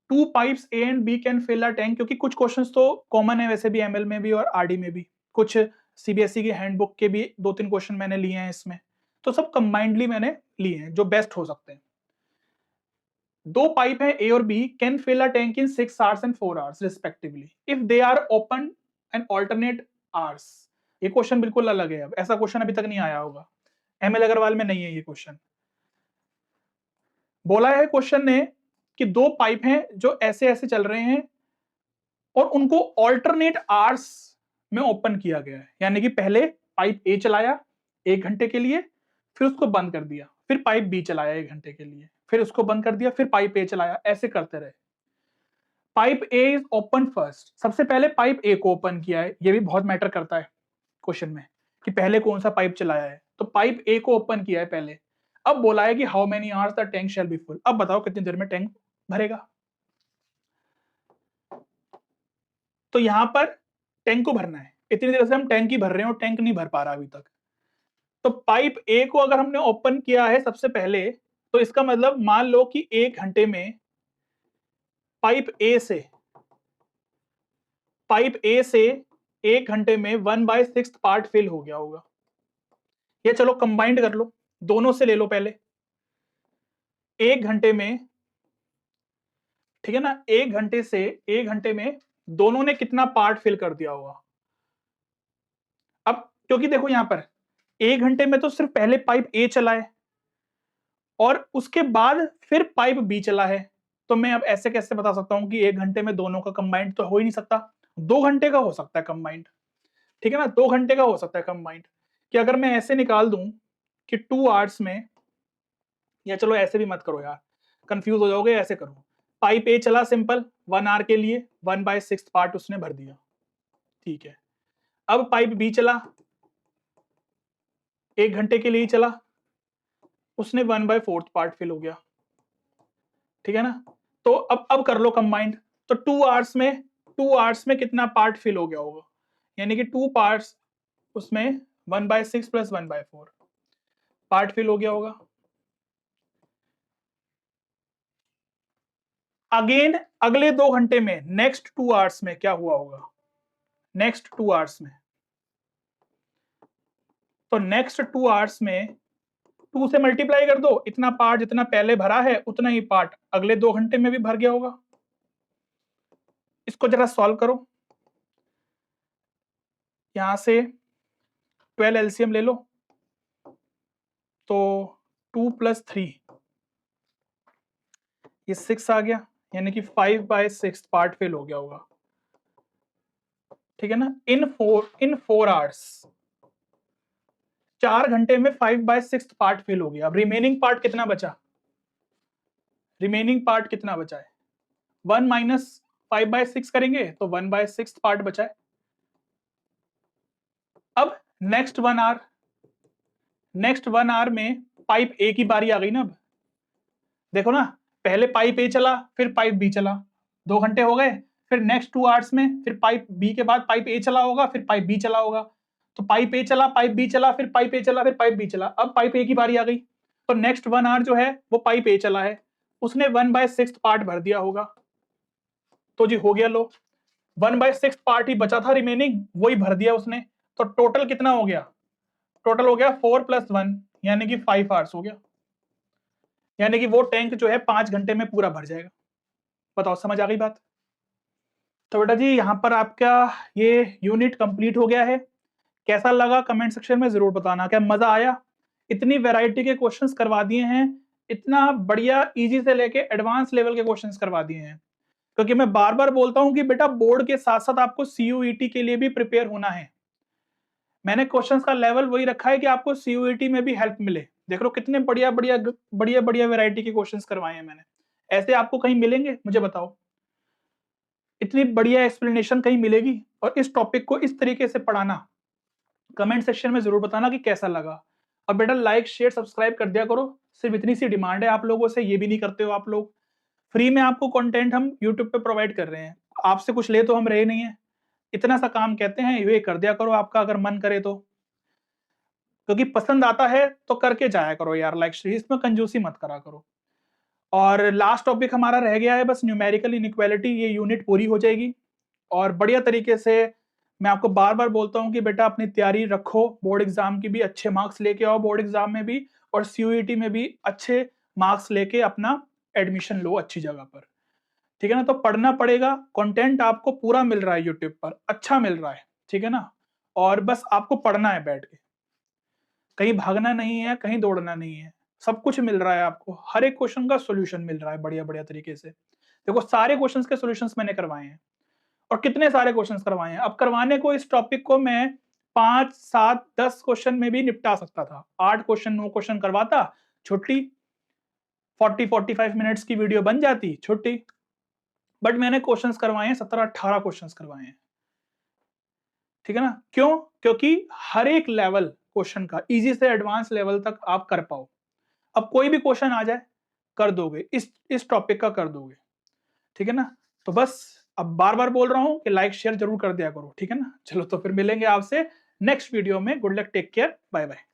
2 pipes A and B can fill a tank, क्योंकि कुछ क्वेश्चंस तो कॉमन है वैसे भी एमएल में भी और आरडी में भी, कुछ सीबीएसई की हैंडबुक के भी 2-3 क्वेश्चन मैंने लिए हैं इसमें, तो सब कंबाइंडली मैंने लिए हैं जो बेस्ट हो सकते हैं। 2 पाइप है ए और B can fill a tank in 6 hours and 4 hours respectively if they are open and alternate hours. ये क्वेश्चन बिल्कुल अलग है, अब ऐसा क्वेश्चन अभी तक नहीं आया होगा, एमएल अग्रवाल में नहीं है ये क्वेश्चन। बोला है क्वेश्चन ने कि 2 पाइप हैं जो ऐसे ऐसे चल रहे हैं और उनको ऑल्टरनेट आवर्स में ओपन किया गया है, यानी कि पहले पाइप ए चलाया 1 घंटे के लिए, फिर उसको बंद कर दिया, फिर पाइप बी चलाया 1 घंटे के लिए, फिर उसको बंद कर दिया, फिर पाइप ए चलाया, ऐसे करते रहे। Pipe A is open first, सबसे पहले पाइप ए को ओपन किया है, ये भी बहुत मैटर करता है क्वेश्चन में कि पहले कौन सा पाइप चलाया है। तो पाइप ए को ओपन किया है पहले। अब बोला है कि how many hours the tank shall be full, अब बताओ कितनी देर में टैंक भरेगा। तो यहां पर टैंक को भरना है, इतनी देर से हम टैंक ही भर रहे हैं और टैंक नहीं भर पा रहा अभी तक। तो पाइप ए को अगर हमने ओपन किया है सबसे पहले, तो इसका मतलब मान लो कि 1 घंटे में पाइप ए से 1 घंटे में 1/6 पार्ट फिल हो गया होगा। ये चलो कंबाइंड कर लो, दोनों से ले लो पहले। 1 घंटे में, ठीक है ना, 1 घंटे से 1 घंटे में दोनों ने कितना पार्ट फिल कर दिया होगा। अब क्योंकि देखो यहां पर 1 घंटे में तो सिर्फ पहले पाइप ए चला है और उसके बाद फिर पाइप बी चला है, तो मैं अब ऐसे कैसे बता सकता हूं कि 1 घंटे में दोनों का कंबाइंड तो हो ही नहीं सकता। 2 घंटे का हो सकता है कंबाइंड, ठीक है ना, 2 घंटे का हो सकता है कंबाइंड। कि अगर मैं ऐसे निकाल दूं कि 2 आवर्स में, या चलो ऐसे भी मत करो यार, कंफ्यूज हो जाओगे, ऐसे करो। पाइप ए चला सिंपल 1 आवर के लिए, 1/6 पार्ट उसने भर दिया, ठीक है। अब पाइप बी चला 1 घंटे के लिए ही चला, उसने 1/4 पार्ट फिल हो गया, ठीक है ना। तो अब कर लो कंबाइंड, तो 2 आवर्स में कितना पार्ट फिल हो गया होगा, यानी कि 2 पार्ट्स उसमें 1/6 प्लस 1/4 पार्ट फिल हो गया होगा। अगेन अगले 2 घंटे में, नेक्स्ट 2 आवर्स में क्या हुआ होगा, नेक्स्ट 2 आवर्स में, तो नेक्स्ट 2 आवर्स में 2 से मल्टीप्लाई कर दो, इतना पार्ट जितना पहले भरा है उतना ही पार्ट अगले 2 घंटे में भी भर गया होगा। इसको जरा सॉल्व करो, यहां से 12 एलसीएम ले लो, तो 2 + 3 ये 6 आ गया, यानी कि 5/6 पार्ट फिल हो गया होगा, ठीक है ना। इन 4 आवर्स, 4 घंटे में 5/6 पार्ट फिल हो गया। अब रिमेनिंग पार्ट कितना बचा, रिमेनिंग पार्ट कितना बचा है, 1 - 5/6 करेंगे तो 1/6 पार्ट बचा है। अब नेक्स्ट 1 आवर में पाइप ए की बारी आ गई ना। अब देखो ना, पहले पाइप ए चला फिर पाइप बी चला, 2 घंटे हो गए, फिर नेक्स्ट 2 आवर्स में फिर पाइप बी के बाद पाइप ए चला होगा, फिर पाइप बी चला होगा, तो पाइप ए चला, पाइप बी चला, फिर पाइप ए चला, फिर पाइप बी चला। अब पाइप ए की बारी आ गई, तो नेक्स्ट 1 आवर जो है वो पाइप ए चला है, उसने 1/6 पार्ट भर दिया होगा, तो जी हो गया लो, 1/6 पार्ट ही बचा था रिमेनिंग, वही भर दिया उसने। तो टोटल कितना हो गया, टोटल हो गया 4 + 1 यानी कि 5 आवर्स हो गया, यानी कि वो टैंक जो है 5 घंटे में पूरा भर जाएगा। बताओ समझ आ गई बात। तो बेटा जी यहाँ पर आपका ये यूनिट कंप्लीट हो गया है। कैसा लगा कमेंट सेक्शन में जरूर बताना, क्या मजा आया, इतनी वैरायटी के क्वेश्चंस करवा दिए हैं, इतना बढ़िया इजी से लेके एडवांस लेवल के क्वेश्चंस करवा दिए हैं। क्योंकि मैं बार बार बोलता हूं कि बेटा बोर्ड के साथ साथ आपको सीयूईटी के लिए भी प्रिपेयर होना है। मैंने क्वेश्चंस का लेवल वही रखा है कि आपको सीयूईटी में भी हेल्प मिले। देख लो कितने बढ़िया बढ़िया बढ़िया बढ़िया वैरायटी के क्वेश्चंस करवाए हैं मैंने। ऐसे आपको कहीं मिलेंगे? मुझे बताओ, इतनी बढ़िया एक्सप्लेनेशन कहीं मिलेगी? और इस टॉपिक को इस तरीके से पढ़ाना, कमेंट सेक्शन में जरूर बताना कि कैसा लगा। और बेटा लाइक शेयर सब्सक्राइब कर दिया करो, सिर्फ इतनी सी डिमांड है आप लोगों से, ये भी नहीं करते हो आप लोग। फ्री में आपको कंटेंट हम यूट्यूब पे प्रोवाइड कर रहे हैं, आपसे कुछ ले तो हम रहे नहीं है, इतना सा काम कहते हैं, ये कर दिया करो आपका अगर मन करे तो, क्योंकि पसंद आता है तो करके जाया करो यार लाइक शेयर, इसमें कंजूसी मत करा करो। और लास्ट टॉपिक हमारा रह गया है बस न्यूमेरिकल इनइक्वालिटी, ये यूनिट पूरी हो जाएगी और बढ़िया तरीके से। मैं आपको बार बार बोलता हूँ कि बेटा अपनी तैयारी रखो, बोर्ड एग्जाम की भी अच्छे मार्क्स लेके आओ, बोर्ड एग्जाम में भी और सीयूईटी में भी अच्छे मार्क्स लेके अपना एडमिशन लो अच्छी जगह पर, ठीक है ना। तो पढ़ना पड़ेगा, कंटेंट आपको पूरा मिल रहा है यूट्यूब पर, अच्छा मिल रहा है, ठीक है ना। और बस आपको पढ़ना है बैठ के, कहीं भागना नहीं है, कहीं दौड़ना नहीं है, सब कुछ मिल रहा है आपको, हर एक क्वेश्चन का सोल्यूशन मिल रहा है बढ़िया बढ़िया तरीके से। देखो सारे क्वेश्चंस के सॉल्यूशंस मैंने करवाए हैं, और कितने सारे क्वेश्चंस करवाए हैं। अब करवाने को इस टॉपिक को मैं 5, 7, 10 क्वेश्चन में भी निपटा सकता था, 8 क्वेश्चन 9 क्वेश्चन करवाता, छुट्टी, 40-45 मिनट्स की वीडियो बन जाती, छुट्टी। बट मैंने क्वेश्चंस करवाए हैं 17-18 क्वेश्चंस करवाए हैं, ठीक है ना। क्यों? क्योंकि हर एक लेवल क्वेश्चन का इजी से एडवांस लेवल तक आप कर पाओ। अब कोई भी क्वेश्चन आ जाए कर दोगे, इस टॉपिक का कर दोगे, ठीक है ना। तो बस अब बार बार बोल रहा हूं कि लाइक शेयर जरूर कर दिया करो, ठीक है ना। चलो तो फिर मिलेंगे आपसे नेक्स्ट वीडियो में। Good luck, take care, bye bye.